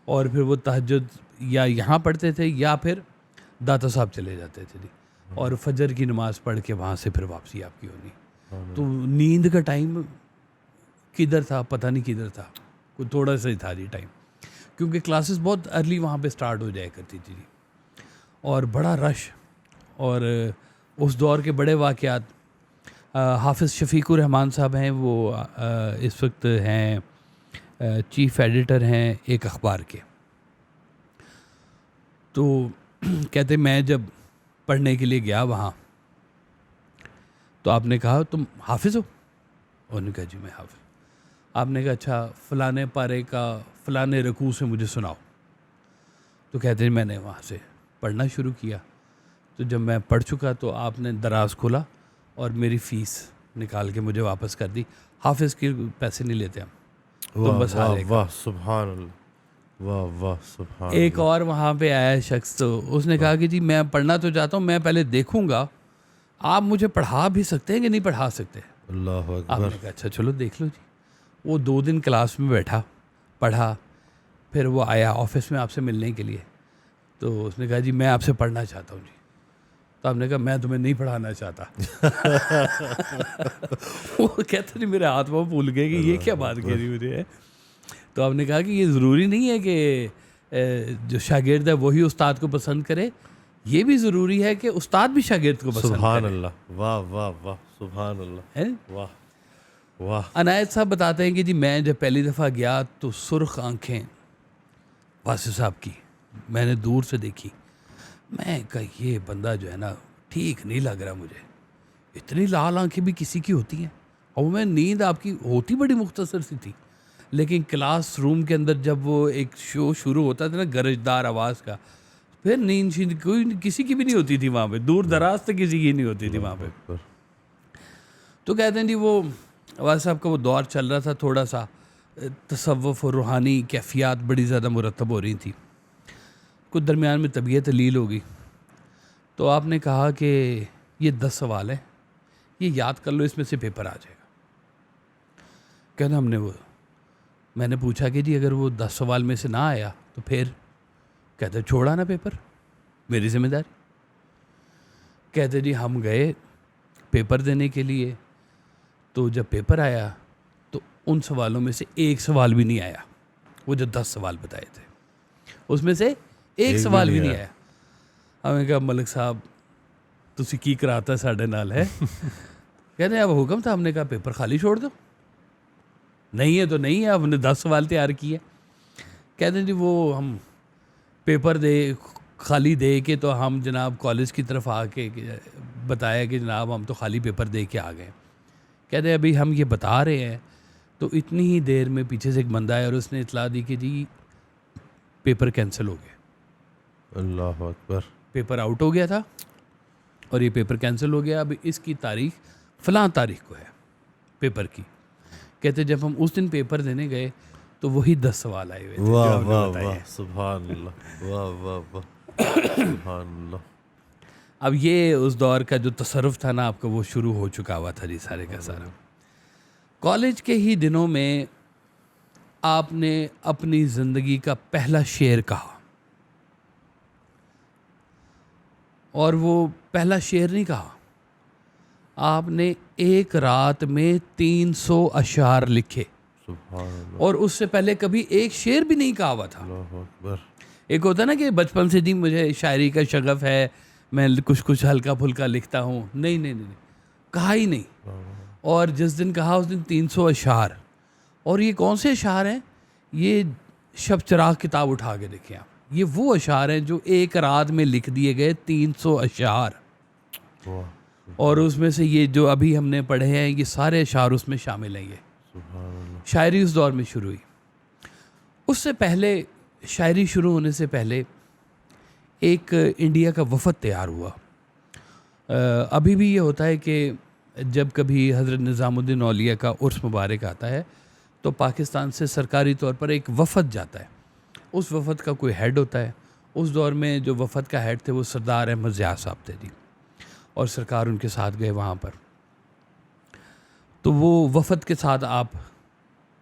और फिर वो तहज्जुद या यहाँ पढ़ते थे या फिर दाता साहब चले जाते थे जी, और फजर की नमाज़ पढ़ के वहाँ से फिर वापसी आपकी होनी। तो नींद का टाइम किधर था पता नहीं किधर था, कोई थोड़ा सा ही था जी टाइम, क्योंकि क्लासेस बहुत अर्ली वहाँ पे स्टार्ट हो जाया करती थी जी, और बड़ा रश। और उस दौर के बड़े वाक़यात, हाफिज़ शफ़ीकुर रहमान साहब हैं, वो इस वक्त हैं चीफ़ एडिटर हैं एक अखबार के। तो कहते मैं जब पढ़ने के लिए गया वहाँ, तो आपने कहा तुम हाफिज़ हो? उन्होंने कहा जी मैं हाफिज़। आपने कहा अच्छा फ़लाने पारे का फ़लाने रकू से मुझे सुनाओ। तो कहते हैं मैंने वहाँ से पढ़ना शुरू किया। तो जब मैं पढ़ चुका तो आपने दराज खोला और मेरी फ़ीस निकाल के मुझे वापस कर दी। हाफिज़ के पैसे नहीं लेते हम, तुम बस वाह हारे का। वाह सुभान अल्लाह, वाह वाह सुभान एक और वहाँ पे आया शख्स, तो उसने कहा कि जी मैं पढ़ना तो चाहता हूँ, मैं पहले देखूँगा आप मुझे पढ़ा भी सकते हैं कि नहीं पढ़ा सकते। अल्लाह आपने अकबर। कहा अच्छा चलो देख लो जी। वो 2 दिन क्लास में बैठा, पढ़ा, फिर वो आया ऑफिस में आपसे मिलने के लिए। तो उसने कहा जी मैं आपसे पढ़ना चाहता हूँ जी। तो आपने कहा मैं तुम्हें नहीं पढ़ाना चाहता। वो कहते नहीं मेरे हाथ पाँव फूल गए कि ये क्या बात कह रही मुझे है। तो आपने कहा कि ये ज़रूरी नहीं है कि जो शागिर्द है वही उस्ताद को पसंद करे, ये भी ज़रूरी है कि उस्ताद भी शागिर्द को पसंद सुभान करे। अल्लाह, वाह वाह वाह सुभान अल्लाह, है वाह वाह। अनायत साहब बताते हैं कि जी मैं जब पहली दफ़ा गया तो सुर्ख आंखें वासिफ साहब की मैंने दूर से देखी। मैं कहा ये बंदा जो है ना ठीक नहीं लग रहा मुझे, इतनी लाल आंखें भी किसी की होती हैं। और मैं नींद आपकी होती बड़ी मुख्तसर सी थी, लेकिन क्लास रूम के अंदर जब वो एक शो शुरू होता था ना गरजदार आवाज़ का, फिर नींद शींद कोई किसी की भी नहीं होती थी वहाँ पे, दूर दराज तक किसी की नहीं होती थी वहाँ पे। तो कहते हैं जी वो वाज साहब का वो दौर चल रहा था, थोड़ा सा तसव्वुफ़ और रूहानी कैफियत बड़ी ज़्यादा मुरतब हो रही थी। कुछ दरमियान में तबीयत लील हो गई। तो आपने कहा कि ये 10 सवाल है, ये याद कर लो, इसमें से पेपर आ जाएगा। कहना मैंने पूछा कि जी अगर वो 10 सवाल में से ना आया तो फिर? कहते छोड़ा ना पेपर, मेरी जिम्मेदारी। कहते जी हम गए पेपर देने के लिए, तो जब पेपर आया तो उन सवालों में से एक सवाल भी नहीं आया। वो जो 10 सवाल बताए थे उसमें से एक सवाल भी नहीं आया। हमें कहा मलिक साहब तुसी की कराता साढ़े नाल है। कहते अब हुक्म था। हमने कहा पेपर खाली छोड़ दो, नहीं है तो नहीं है, हमने 10 सवाल तैयार किए। कहते जी वो हम पेपर खाली दे के तो हम जनाब कॉलेज की तरफ आके बताया कि जनाब हम तो खाली पेपर दे के आ गए। कहते अभी हम ये बता रहे हैं तो इतनी ही देर में पीछे से एक बंदा आया और उसने इतला दी कि जी पेपर कैंसिल हो गया। अल्लाह अकबर। पेपर आउट हो गया था और ये पेपर कैंसिल हो गया। अब इसकी तारीख फ़लाँ तारीख को है पेपर की। कहते जब हम उस दिन पेपर देने गए तो वही 10 सवाल आए हुए थे। वाह वाह वाह सुभान अल्लाह, वाह वाह वाह सुभान अल्लाह। अब ये उस दौर का जो तसर्रुफ था ना आपका, वो शुरू हो चुका हुआ था जी सारे का सारा। कॉलेज के ही दिनों में आपने अपनी ज़िंदगी का पहला शेर कहा, और वो पहला शेर नहीं कहा, आपने एक रात में 300 अशार लिखे, सुभान अल्लाह, और उससे पहले कभी एक शेर भी नहीं कहा हुआ था। अल्लाह अकबर। एक होता ना कि बचपन से जी मुझे शायरी का शगफ है, मैं कुछ कुछ हल्का फुल्का लिखता हूँ। नहीं नहीं नहीं, कहा ही नहीं। और जिस दिन कहा उस दिन 300 अशार। और ये कौन से अशार हैं? ये शब चराग किताब उठा के देखें आप, ये वो अशार हैं जो एक रात में लिख दिए गए 300 अशार। और उसमें से ये जो अभी हमने पढ़े हैं ये सारे अशार उसमें शामिल हैं। ये शायरी उस दौर में शुरू हुई। उससे पहले शायरी शुरू होने से पहले एक इंडिया का वफद तैयार हुआ। अभी भी ये होता है कि जब कभी हज़रत निज़ामुद्दीन औलिया का उर्स मुबारक आता है तो पाकिस्तान से सरकारी तौर पर एक वफद जाता है। उस वफद का कोई हेड होता है। उस दौर में जो वफद का हेड थे वो सरदार अहमद ज़िया साहब थे जी, और सरकार उनके साथ गए वहाँ पर। तो वो वफद के साथ आप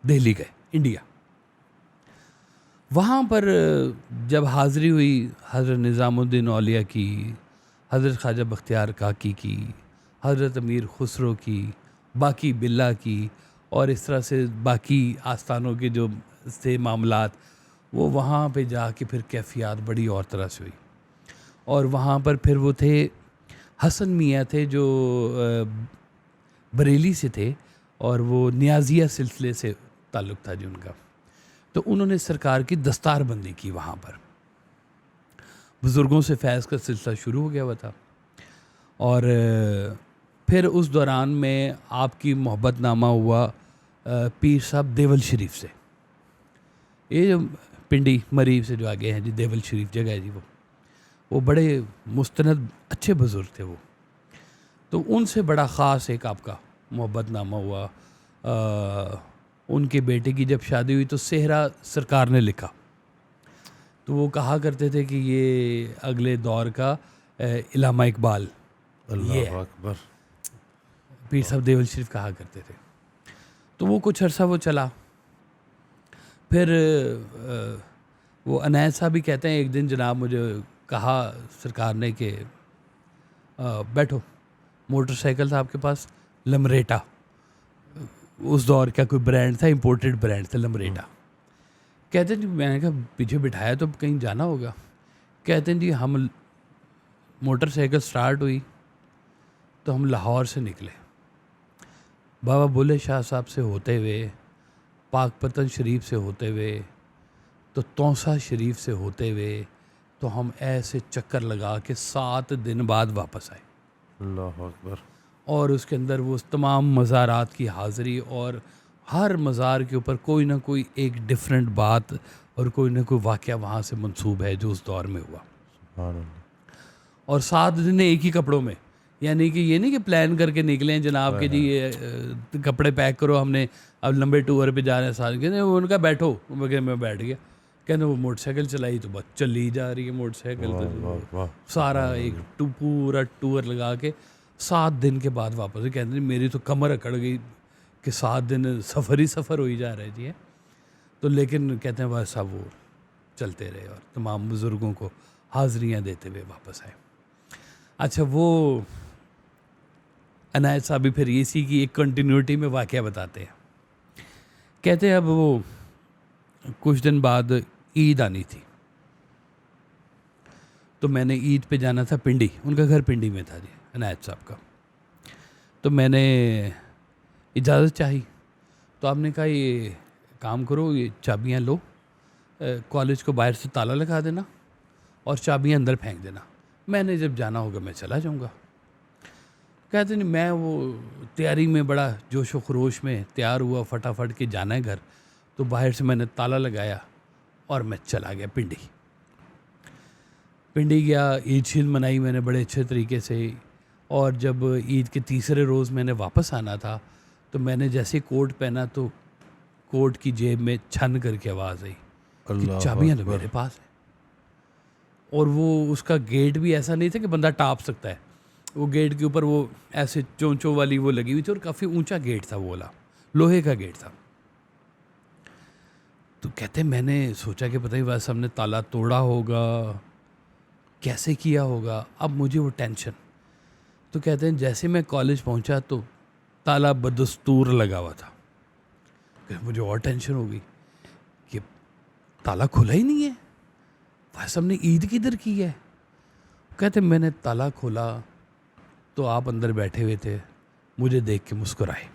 दिल्ली गए, इंडिया। वहाँ पर जब हाज़िरी हुई हज़रत निज़ामुद्दीन औलिया की, हज़रत ख्वाजा बख्तियार काकी की, हज़रत अमीर खुसरो की, बाकी बिल्ला की, और इस तरह से बाकी आस्थानों के जो थे मामलात, वो वहाँ पे जाके फिर कैफियत बड़ी और तरह से हुई। और वहाँ पर फिर वो थे हसन मियाँ थे जो बरेली से थे, और वो नियाजिया सिलसिले से ताल्लुक़ था जी उनका। तो उन्होंने सरकार की दस्तारबंदी की वहाँ पर। बुज़ुर्गों से फैज़ का सिलसिला शुरू हो गया हुआ था। और फिर उस दौरान में आपकी मोहब्बतनामा हुआ पीर साहब देवल शरीफ से। ये जो पिंडी मरीब से जो आगे हैं जी, देवल शरीफ जगह है जी, वो बड़े मुस्तनद अच्छे बुज़ुर्ग थे वो। तो उनसे बड़ा ख़ास एक आपका मोहब्बतनामा हुआ। उनके बेटे की जब शादी हुई तो सेहरा सरकार ने लिखा। तो वो कहा करते थे कि ये अगले दौर का इलामा इकबाल, अल्लाह अकबर, पीर साहब देवल शरीफ कहा करते थे। तो वो कुछ अरसा वो चला। फिर वो अनैत साहब भी कहते हैं, एक दिन जनाब मुझे कहा सरकार ने कि बैठो, मोटरसाइकिल था आपके पास लमरेटा, उस दौर का कोई ब्रांड था, इंपोर्टेड ब्रांड था लमरेटा। कहते हैं जी, मैंने कहा पीछे बिठाया तो कहीं जाना होगा। कहते हैं जी हम मोटरसाइकिल स्टार्ट हुई तो हम लाहौर से निकले, बाबा बुल्ले शाह साहब से होते हुए, पाकपतन शरीफ से होते हुए, तो तौसा शरीफ से होते हुए, तो हम ऐसे चक्कर लगा के 7 दिन बाद वापस आए। अल्लाह अकबर। और उसके अंदर वो तमाम मज़ारात की हाज़िरी, और हर मज़ार के ऊपर कोई ना कोई एक डिफरेंट बात और कोई ना कोई वाक़या वहाँ से मंसूब है जो उस दौर में हुआ। सुभान अल्लाह। और 7 दिन एक ही कपड़ों में, यानी कि ये नहीं कि प्लान करके निकले हैं जनाब के जी ये कपड़े पैक करो, हमने अब लंबे टूर पे जा रहे हैं साल के। उनका बैठो, मैं बैठ गया। कहने वो मोटरसाइकिल चलाई तो बस चली जा रही है मोटरसाइकिल, तो सारा एक पूरा टूर लगा के 7 दिन के बाद वापस। कहते हैं मेरी तो कमर अकड़ गई कि 7 दिन सफ़र ही सफ़र हो ही जा रहे जी है। तो लेकिन कहते हैं बस अब वो चलते रहे और तमाम बुज़ुर्गों को हाज़िरियाँ देते हुए वापस आए। अच्छा, वो अनायत साहब भी फिर इसी की एक कंटिन्यूटी में वाक़या बताते हैं। कहते हैं अब वो कुछ दिन बाद ईद आनी थी, तो मैंने ईद पे जाना था पिंडी, उनका घर पिंडी में था जी अनायत साहब का। तो मैंने इजाज़त चाही, तो आपने कहा ये काम करो, ये चाबियाँ लो, कॉलेज को बाहर से ताला लगा देना और चाबियाँ अंदर फेंक देना, मैंने जब जाना होगा मैं चला जाऊँगा। कहते नहीं, मैं वो तैयारी में बड़ा जोश व खरोश में तैयार हुआ, फटाफट के जाना है घर, तो बाहर से मैंने ताला लगाया और मैं चला गया पिंडी। पिंडी गया, ईद शीद मनाई मैंने बड़े अच्छे तरीके से। और जब ईद के तीसरे रोज़ मैंने वापस आना था, तो मैंने जैसे कोट पहना तो कोट की जेब में छन करके आवाज़ आई कि चाबियाँ तो मेरे पास है। और वो उसका गेट भी ऐसा नहीं था कि बंदा टाप सकता है, वो गेट के ऊपर वो ऐसे चोंचों वाली वो लगी हुई थी, और काफ़ी ऊंचा गेट था, वो वाला लोहे का गेट था। तो कहते मैंने सोचा कि पता ही बस हमने ताला तोड़ा होगा, कैसे किया होगा, अब मुझे वो टेंशन। तो कहते हैं जैसे मैं कॉलेज पहुंचा तो ताला बदस्तूर लगा हुआ था। मुझे और टेंशन हो गई कि ताला खुला ही नहीं है, वैसे हमने ईद किधर की है। कहते मैंने ताला खोला तो आप अंदर बैठे हुए थे, मुझे देख के मुस्कुराए।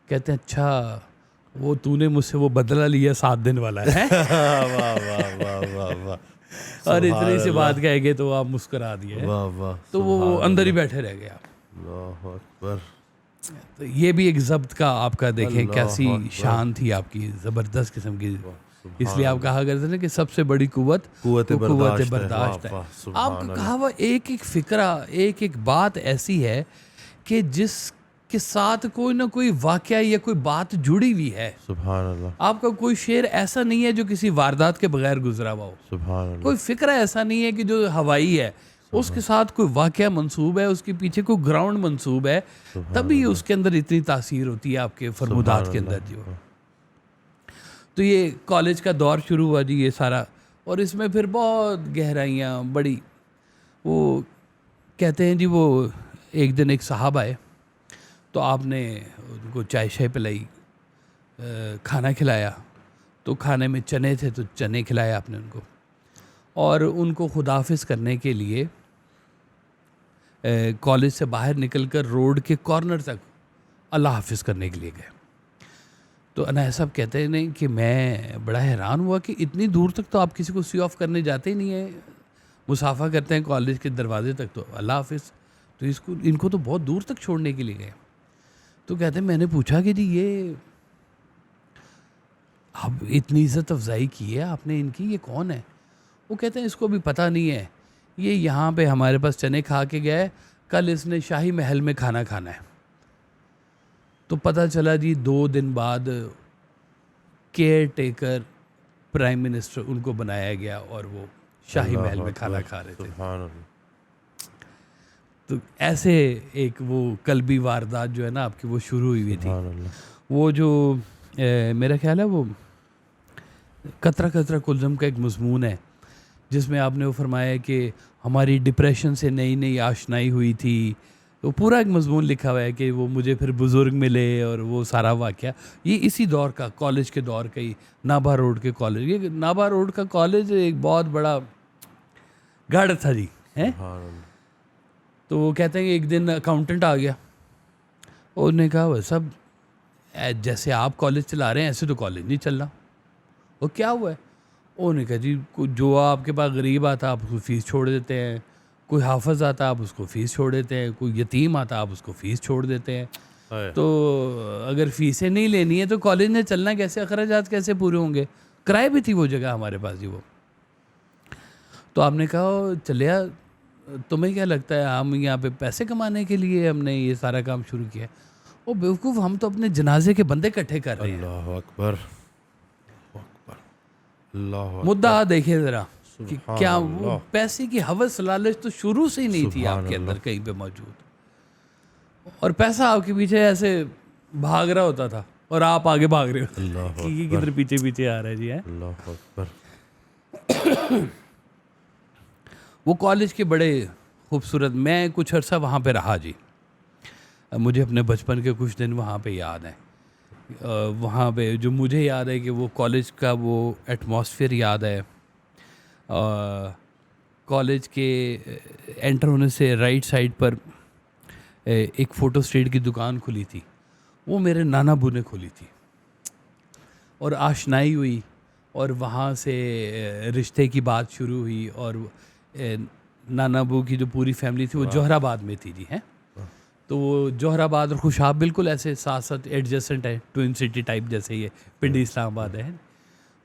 कहते हैं अच्छा, वो तूने मुझसे वो बदला लिया 7 दिन वाला है। वाह वाह वाह वाह वाह। और इतनी सी बात कहेंगे तो आप मुस्कुरा दिए। वाह वाह। तो वो अंदर ही बैठे रह गए आप। अल्लाह अकबर। तो ये भी एक ज़ब्त का आपका देखें कैसी शान थी आपकी, ज़बरदस्त किस्म की इसलिए आप कहा करते थे कि सबसे बड़ी कुव्वत कुव्वत बर्दाश्त है। आपका कहा हुआ एक एक फिक्रा, एक एक बात ऐसी है कि जिसके साथ कोई ना कोई वाकया या कोई बात जुड़ी हुई है। सुभान अल्लाह। आपका कोई शेर ऐसा नहीं है जो किसी वारदात के बगैर गुजरा हुआ हो। सुभान अल्लाह। कोई फिक्रा ऐसा नहीं है कि जो हवाई है उसके साथ कोई वाकया मंसूब है, उसके पीछे कोई ग्राउंड मंसूब है, तभी उसके अंदर इतनी तासीर होती है आपके फरमुदात के अंदर जो। तो ये कॉलेज का दौर शुरू हुआ जी ये सारा, और इसमें फिर बहुत गहराइयाँ बड़ी। वो कहते हैं जी वो एक दिन एक साहब आए तो आपने उनको चाय शाय पिलाई, खाना खिलाया, तो खाने में चने थे तो चने खिलाए आपने उनको, और उनको खुदाफिज करने के लिए कॉलेज से बाहर निकलकर रोड के कॉर्नर तक अल्लाह हाफिज़ करने के लिए गए। तो अनाया साहब कहते हैं नहीं कि मैं बड़ा हैरान हुआ कि इतनी दूर तक तो आप किसी को सी ऑफ करने जाते ही नहीं है, मुसाफा करते हैं कॉलेज के दरवाजे तक, तो अल्लाह हाफिज़, तो इनको तो बहुत दूर तक छोड़ने के लिए गए। तो कहते हैं मैंने पूछा कि जी ये अब इतनी इज़्ज़त अफजाई की है आपने इनकी, ये कौन है? वो कहते हैं इसको भी पता नहीं है, ये यहाँ पे हमारे पास चने खा के गया है, कल इसने शाही महल में खाना खाना है। तो पता चला जी 2 दिन बाद केयर टेकर प्राइम मिनिस्टर उनको बनाया गया और वो शाही महल में खाना खा रहे थे। तो ऐसे एक वो कल्बी वारदात जो है ना आपकी वो शुरू हुई थी। वो जो मेरा ख्याल है वो कतरा कतरा कुल्ज़म का एक मज़मून है जिसमें आपने वो फरमाया कि हमारी डिप्रेशन से नई नई आशनाई हुई थी। तो पूरा एक मज़मून लिखा हुआ है कि वो मुझे फिर बुज़ुर्ग मिले और वो सारा वाक़या ये इसी दौर का, कॉलेज के दौर का ही, नाभा रोड के कॉलेज। ये नाभा रोड का कॉलेज एक बहुत बड़ा गढ़ था जी, हैं। तो वो कहते हैं कि एक दिन अकाउंटेंट आ गया और उसने कहा वह सब जैसे आप कॉलेज चला रहे हैं ऐसे तो कॉलेज नहीं चल रहा। और क्या हुआ है? उन्होंने कहा जी जो आपके पास गरीब आता आप उसको फ़ीस छोड़ देते हैं, कोई हाफिज़ आता आप उसको फ़ीस छोड़ देते हैं, कोई यतीम आता आप उसको फ़ीस छोड़ देते हैं। तो अगर फ़ीसें नहीं लेनी है तो कॉलेज में चलना कैसे, अखराजात कैसे पूरे होंगे? किराए भी थी वो जगह हमारे पास जी वो। तो आपने कहा चलिया तुम्हें क्या लगता है हम यहाँ पे पैसे कमाने के लिए हमने ये सारा काम शुरू किया? ओ बेवकूफ़, हम तो अपने जनाजे के बंदे इकट्ठे कर रहे हैं। अल्लाह अकबर, अल्लाह मुद्दा देखे ज़रा कि क्या वो पैसे की हवस लालच तो शुरू से ही नहीं थी आपके अंदर कहीं पे मौजूद, और पैसा आपके पीछे ऐसे भाग रहा होता था और आप आगे भाग रहे हो कि किधर पीछे पीछे आ रहा है जी, है। अल्लाह अकबर। वो कॉलेज के बड़े खूबसूरत, मैं कुछ अर्सा वहाँ पे रहा जी, मुझे अपने बचपन के कुछ दिन वहाँ पे याद हैं। वहाँ पे जो मुझे याद है कि वो कॉलेज का वो एटमॉस्फेयर याद है। कॉलेज के एंटर होने से राइट साइड पर एक फ़ोटो स्टेट की दुकान खुली थी, वो मेरे नाना बू ने खोली थी, और आशनाई हुई और वहाँ से रिश्ते की बात शुरू हुई। और नाना बू की जो पूरी फैमिली थी वो जोहराबाद में थी जी, हैं। तो वो जोहराबाद और खुशाब बिल्कुल ऐसे साथ साथ एडजेसेंट है, ट्विन सिटी टाइप जैसे ये पिंडी इस्लामाबाद है।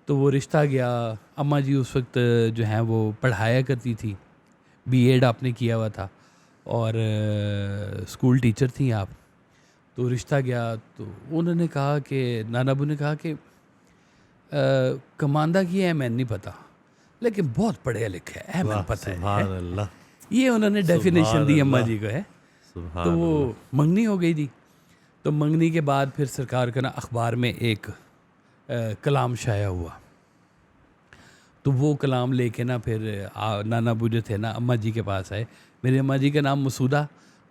तो वो रिश्ता गया। अम्मा जी उस वक्त जो हैं वो पढ़ाया करती थी, बीएड आपने किया हुआ था और स्कूल टीचर थी आप। तो रिश्ता गया तो उन्होंने कहा कि नाना बू ने कहा कि कमांदा की है मैंने नहीं पता, लेकिन बहुत पढ़े लिखे है मैंने पता है। ये उन्होंने डेफिनेशन दी अम्मा जी को, है। तो वो मंगनी हो गई जी। तो मंगनी के बाद फिर सरकार का ना अखबार में एक कलाम शाया हुआ। तो वो कलाम लेके ना फिर नाना बू जो थे ना अम्मा जी के पास आए। मेरी अम्मा जी का नाम मसूदा,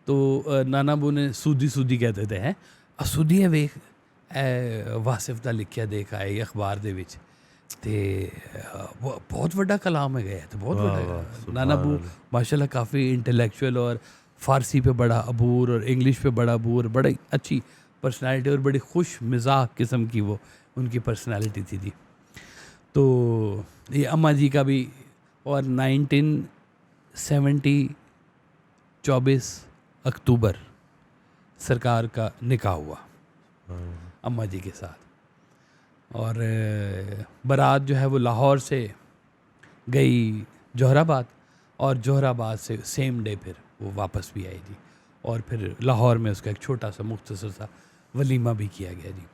तो नाना बू ने सूदी सूदी कहते थे, हैं असूदी है वेख वासिफ दा लिखिया देख आए अखबार दे विच ते बहुत बड़ा कलाम है गया, तो बहुत बड़ा। नाना बू माशाल्लाह काफ़ी इंटेलेक्चुअल और फ़ारसी पे बड़ा अबूर और इंग्लिश पे बड़ा अबूर, बड़ी अच्छी पर्सनालिटी और बड़ी खुश मिजाज किस्म की वो उनकी पर्सनालिटी थी जी। तो ये अम्मा जी का भी, और 24 अक्टूबर सरकार का निकाह हुआ अम्मा जी के साथ। और बारात जो है वो लाहौर से गई जौहराबाद, और जौहराबाद से सेम डे फिर वो वापस भी आई जी, और फिर लाहौर में उसका एक छोटा सा मुख्तसर सा वलीमा भी किया गया जी।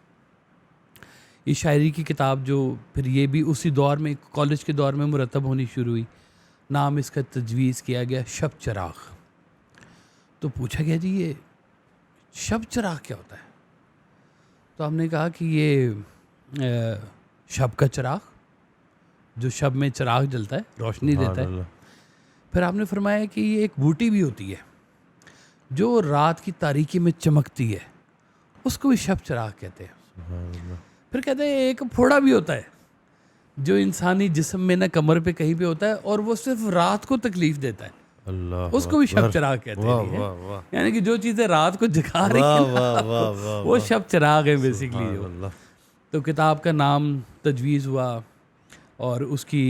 ये शायरी की किताब जो फिर ये भी उसी दौर में, कॉलेज के दौर में मुरतब होनी शुरू हुई। नाम इसका तजवीज़ किया गया शब चराग। तो पूछा गया जी ये शब चराग क्या होता है? तो हमने कहा कि ये शब का चिराग, जो शब में चिराग जलता है, रोशनी देता है। फिर आपने फरमाया कि ये एक बूटी भी होती है जो रात की तारीकी में चमकती है, उसको भी शब चिराग कहते हैं। फिर कहते हैं एक फोड़ा भी होता है जो इंसानी जिस्म में ना कमर पे कहीं पे होता है, और वो सिर्फ रात को तकलीफ देता है, उसको भी शब चिराग कहते हैं। यानी कि जो चीज़ें रात को जगा रही है वो शब चिराग है बेसिकली जो। तो किताब का नाम तजवीज़ हुआ और उसकी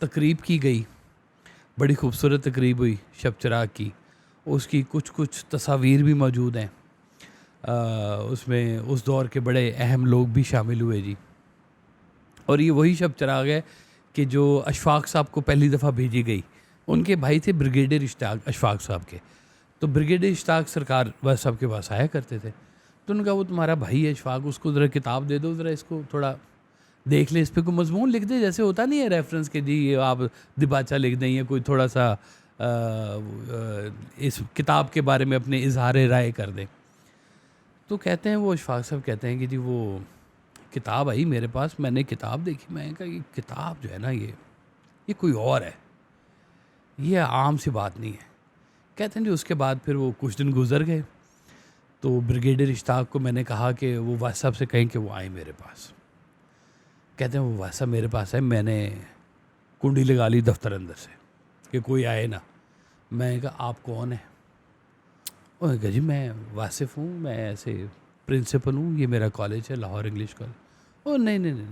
तकरीब की गई, बड़ी खूबसूरत तकरीब हुई शब चिराग की। उसकी कुछ तस्वीर भी मौजूद हैं, उसमें उस दौर के बड़े अहम लोग भी शामिल हुए जी। और ये वही शब चिराग है कि जो अशफाक साहब को पहली दफ़ा भेजी गई। उनके भाई थे ब्रिगेडियर इश्ताक अशफाक साहब के, तो ब्रिगेडियर इश्ताक सरकार वह साहब के पास आया करते थे। तो उनका वो तुम्हारा भाई है अशफाक, उसको ज़रा किताब दे दो, ज़रा इसको थोड़ा देख ले, इस पर कोई मजमून लिख दे, जैसे होता नहीं है रेफरेंस के जी ये आप दिबाचा लिख दें या कोई थोड़ा सा इस किताब के बारे में अपने इजहार राय कर दें। तो कहते हैं वो अशफाक साहब कहते हैं कि जी वो किताब आई मेरे पास, मैंने किताब देखी, मैंने कहा ये किताब जो है ना ये कोई और है, ये आम सी बात नहीं है। कहते हैं जी उसके बाद फिर वो कुछ दिन गुजर गए, तो ब्रिगेडियर इश्ताक को मैंने कहा कि वो वास साहब से कहें कि वो आए मेरे पास। कहते हैं वो वास साहब मेरे पास है, मैंने कुंडी लगा ली दफ्तर अंदर से कि कोई आए ना। मैंने कहा आप कौन हैं? उन्होंने कहा जी मैं वासिफ़ हूँ, मैं ऐसे प्रिंसिपल हूँ, ये मेरा कॉलेज है लाहौर इंग्लिश कॉलेज। ओ नहीं,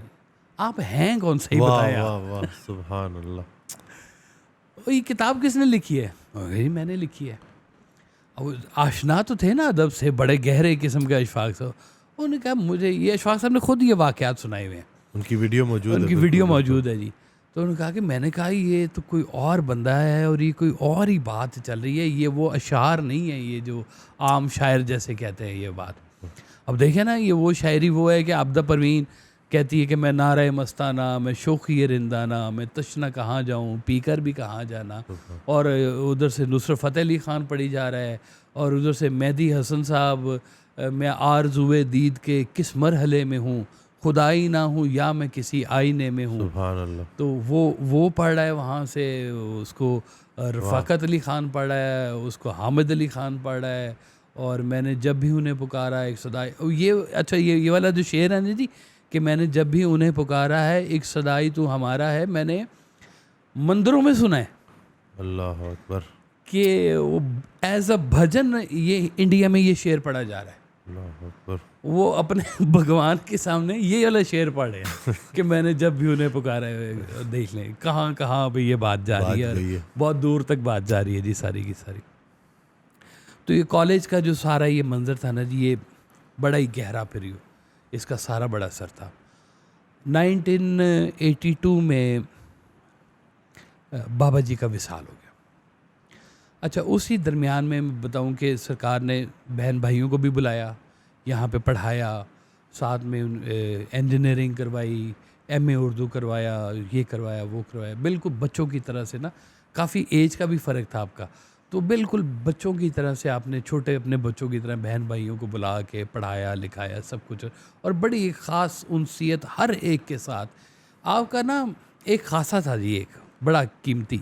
आप हैं कौन, सही बताया। वाह सुभान अल्लाह। ये किताब किसने लिखी है? जी मैंने लिखी है। अब आशना तो थे ना अदब से, बड़े गहरे किस्म के अशफाक साहब। उन्होंने कहा मुझे, ये अशफाक साहब ने खुद ये वाक़यात सुनाए हुए हैं, उनकी वीडियो मौजूद है, उनकी वीडियो मौजूद है जी। तो उन्होंने कहा कि मैंने कहा ये तो कोई और बंदा है और ये कोई और ही बात चल रही है, ये वो अशार नहीं है ये जो आम शायर जैसे कहते हैं ये बात। अब देखें ना, ये वो शायरी वो है कि आबदा परवीन कहती है कि मैं नारे मस्ताना, मैं शोखी रिंदाना, मैं तशना कहाँ जाऊँ, पीकर भी कहाँ जाना। और उधर से नुसरत फ़तेह अली ख़ान पढ़ी जा रहा है, और उधर से मेहदी हसन साहब, मैं आरज़ुए दीद के किस मरहले में हूँ, खुदाई ना हूँ या मैं किसी आईने में हूँ। सुभान अल्लाह। तो वो पढ़ रहा है वहाँ से, उसको रफ़ाकत अली ख़ान पढ़ रहा है, उसको हामिद अली ख़ान पढ़ रहा है। और मैंने जब भी उन्हें पुकारा एक सदाई, ये अच्छा ये वाला जो शेर है ना जी, कि मैंने जब भी उन्हें पुकारा है एक सदाई तू हमारा है, मैंने मंदिरों में सुना है अल्लाह अकबर, कि वो एज अ भजन ये इंडिया में ये शेर पढ़ा जा रहा है। अल्लाह अकबर। वो अपने भगवान के सामने ये वाला शेर पढ़ रहे हैं कि मैंने जब भी उन्हें पुकारा है। देख लें कहाँ कहाँ पे ये बात जा रही है, बहुत दूर तक बात जा रही है जी सारी की सारी। तो ये कॉलेज का जो सारा ये मंजर था ना जी, ये बड़ा ही गहरा फिर इसका सारा बड़ा असर था। 1982 में बाबा जी का विसाल हो गया। अच्छा, उसी दरमियान में मैं बताऊं कि सरकार ने बहन भाइयों को भी बुलाया, यहाँ पे पढ़ाया, साथ में इंजीनियरिंग करवाई, एमए उर्दू करवाया, ये करवाया वो करवाया, बिल्कुल बच्चों की तरह से ना। काफ़ी एज का भी फ़र्क था आपका, तो बिल्कुल बच्चों की तरह से आपने छोटे अपने बच्चों की तरह बहन भाइयों को बुला के पढ़ाया लिखाया सब कुछ, और बड़ी एक ख़ास उनसीयत हर एक के साथ। आपका ना एक खासा था जी, एक बड़ा कीमती,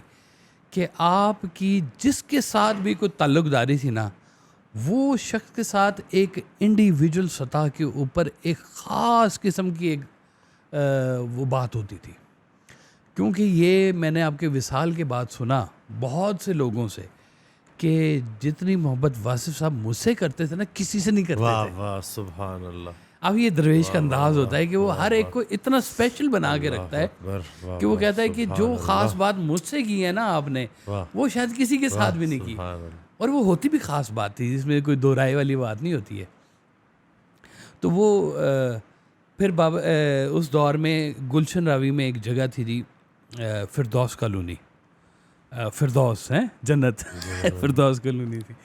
कि आपकी जिसके साथ भी कोई ताल्लुक़दारी थी ना, वो शख्स के साथ एक इंडिविजुअल सतह के ऊपर एक ख़ास किस्म की एक वो बात होती थी। क्योंकि ये मैंने आपके विसाल के बाद सुना बहुत से लोगों से कि जितनी मोहब्बत वासिफ साहब मुझसे करते थे ना, किसी से नहीं करते थे। वाह सुभान अल्लाह। अब ये दरवेश का अंदाज होता है कि वो हर एक को इतना स्पेशल बना के रखता है कि वो कहता है कि जो ख़ास बात मुझसे की है ना आपने, वो शायद किसी के साथ भी नहीं की। और वो होती भी ख़ास बात थी, जिसमें कोई दो राय वाली बात नहीं होती है। तो वो फिर बाबा उस दौर में गुलशन रावी में एक जगह थी जी, फिरदौस कॉलोनी, फिरदौस हैं जन्नत फिरदौस कॉलोनी थी।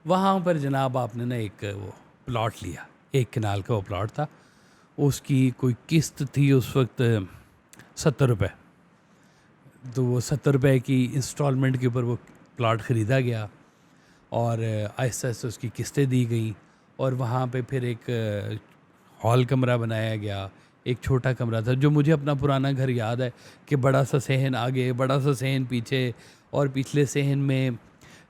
वहाँ पर जनाब आपने ना एक वो प्लॉट लिया, 1 कनाल का वो प्लॉट था। उसकी कोई किस्त थी उस वक्त 70 रुपये। तो वो 70 रुपये की इंस्टॉलमेंट के ऊपर वो प्लॉट ख़रीदा गया और आहिस्ता आहिस्ता उसकी किस्तें दी गई। और वहाँ पे फिर एक हॉल कमरा बनाया गया, एक छोटा कमरा था। जो मुझे अपना पुराना घर याद है कि बड़ा सा सहन आगे, बड़ा सा सहन पीछे, और पिछले सहन में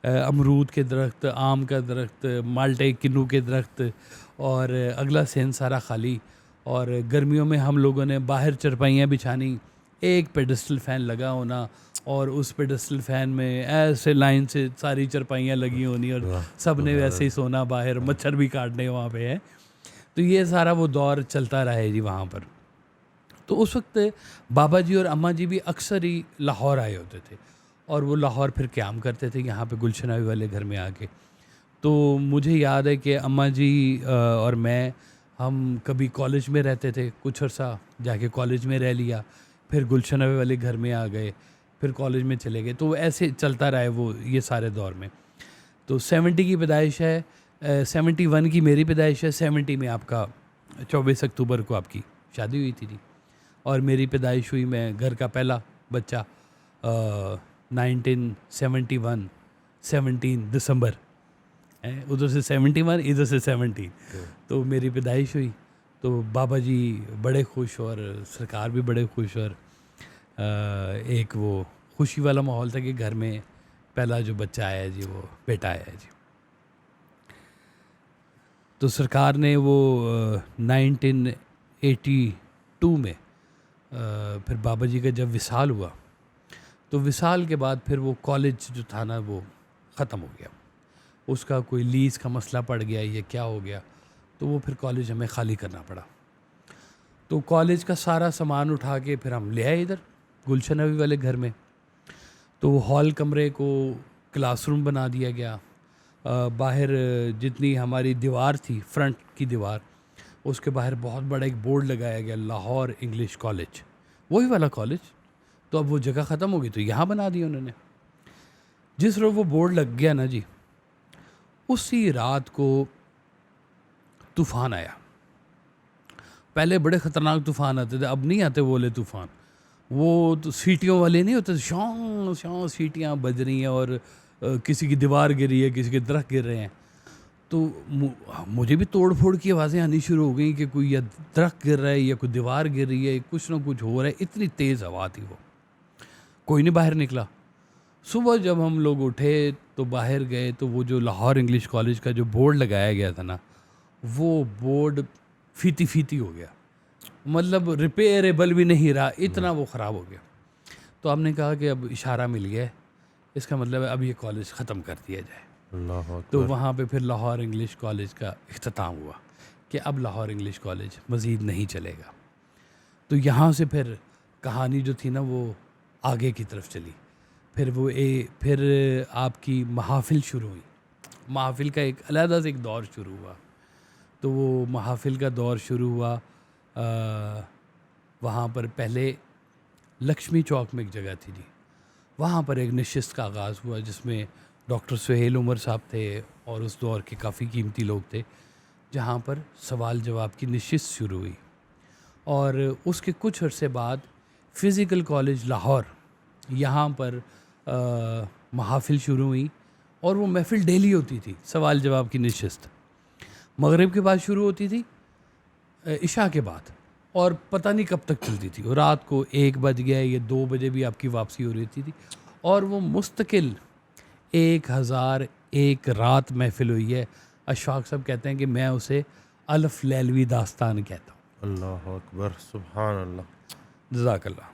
अमरूद के दरख्त, आम का दरख्त, माल्टे किन्नू के दरख्त, और अगला सहन सारा खाली। और गर्मियों में हम लोगों ने बाहर चरपाइयाँ बिछानी, एक पेडस्टल फ़ैन लगा होना, और उस पेडस्टल फ़ैन में ऐसे लाइन से सारी चरपाइयाँ लगी होनी, और सब ने वैसे ही सोना बाहर, मच्छर भी काटने वहाँ पे है। तो ये सारा वो दौर चलता रहा है जी वहाँ पर। तो उस वक्त बाबा जी और अम्मा जी भी अक्सर ही लाहौर आए होते थे, और वो लाहौर फिर क़याम करते थे यहाँ पे गुलशन रावी वाले घर में आके। तो मुझे याद है कि अम्मा जी और मैं, हम कभी कॉलेज में रहते थे, कुछ अर्सा जाके कॉलेज में रह लिया, फिर गुलशन रावी वाले घर में आ गए, फिर कॉलेज में चले गए। तो ऐसे चलता रहा है वो ये सारे दौर में। तो 70 की पैदाइश है, 71 की मेरी पैदाइश है, 70 में आपका 24 अक्टूबर को आपकी शादी हुई थी जी, और मेरी पैदाइश हुई, मैं घर का पहला बच्चा 1971 17 दिसंबर, उधर से 71 इधर से 70, तो मेरी पैदाइश हुई। तो बाबा जी बड़े खुश और सरकार भी बड़े खुश, और एक वो खुशी वाला माहौल था कि घर में पहला जो बच्चा आया है जी, वो बेटा आया है जी। तो सरकार ने वो 1982 में फिर बाबा जी का जब विसाल हुआ, तो विसाल के बाद फिर वो कॉलेज जो था ना वो ख़त्म हो गया। उसका कोई लीज़ का मसला पड़ गया, ये क्या हो गया, तो वो फिर कॉलेज हमें ख़ाली करना पड़ा। तो कॉलेज का सारा सामान उठा के फिर हम ले आए इधर गुलशन रावी वाले घर में। तो हॉल कमरे को क्लासरूम बना दिया गया। बाहर जितनी हमारी दीवार थी, फ्रंट की दीवार, उसके बाहर बहुत बड़ा एक बोर्ड लगाया गया, लाहौर इंग्लिश कॉलेज, वही वाला कॉलेज। तो अब वो जगह ख़त्म हो गई, तो यहाँ बना दी उन्होंने। जिस रोज़ वो बोर्ड लग गया ना जी, उसी रात को तूफ़ान आया। पहले बड़े ख़तरनाक तूफ़ान आते थे, अब नहीं आते वो वाले तूफ़ान। वो तो सीटियों वाले नहीं होते, शां शां सीटियाँ बज रही हैं, और किसी की दीवार गिर रही है, किसी के दरख्त गिर रहे हैं। तो मुझे भी तोड़ फोड़ की आवाज़ें आनी शुरू हो गई कि कोई या दरख्त गिर रहा है या कोई दीवार गिर रही है, कुछ ना कुछ हो रहा है। इतनी तेज़ हवा थी, वो कोई नहीं बाहर निकला। सुबह जब हम लोग उठे तो बाहर गए, तो वो जो लाहौर इंग्लिश कॉलेज का जो बोर्ड लगाया गया था ना, वो बोर्ड फीती फीती हो गया, मतलब रिपेयरेबल भी नहीं रहा, इतना वो ख़राब हो गया। तो हमने कहा कि अब इशारा मिल गया है, इसका मतलब है अब ये कॉलेज ख़त्म कर दिया जाए। तो वहाँ पे फिर लाहौर इंग्लिश कॉलेज का इख्तिताम हुआ कि अब लाहौर इंग्लिश कॉलेज मज़ीद नहीं चलेगा। तो यहाँ से फिर कहानी जो थी ना वो आगे की तरफ चली। फिर वो फिर आपकी महाफिल शुरू हुई। महाफिल का एक अलग से एक दौर शुरू हुआ। तो वो महाफिल का दौर शुरू हुआ, वहाँ पर पहले लक्ष्मी चौक में एक जगह थी जी, वहाँ पर एक नशिस्त का आगाज़ हुआ, जिसमें डॉक्टर सुहेल उमर साहब थे और उस दौर के काफ़ी कीमती लोग थे, जहाँ पर सवाल जवाब की नशिस्त शुरू हुई। और उसके कुछ अरसे बाद फ़िज़िकल कॉलेज लाहौर, यहाँ पर महाफिल शुरू हुई, और वो महफ़िल डेली होती थी। सवाल जवाब की नशिस्त मगरिब के बाद शुरू होती थी, इशा के बाद, और पता नहीं कब तक चलती थी। और रात को 1 बज गया या 2 बजे भी आपकी वापसी हो रही थी। और वो मुस्तकिल 1001 रात महफिल हुई है। अशफाक साहब कहते हैं कि मैं उसे अल्फ लैलवी दास्तान कहता हूँ। अल्लाह अकबर, सुभान अल्लाह, जज़ाकल्लाह।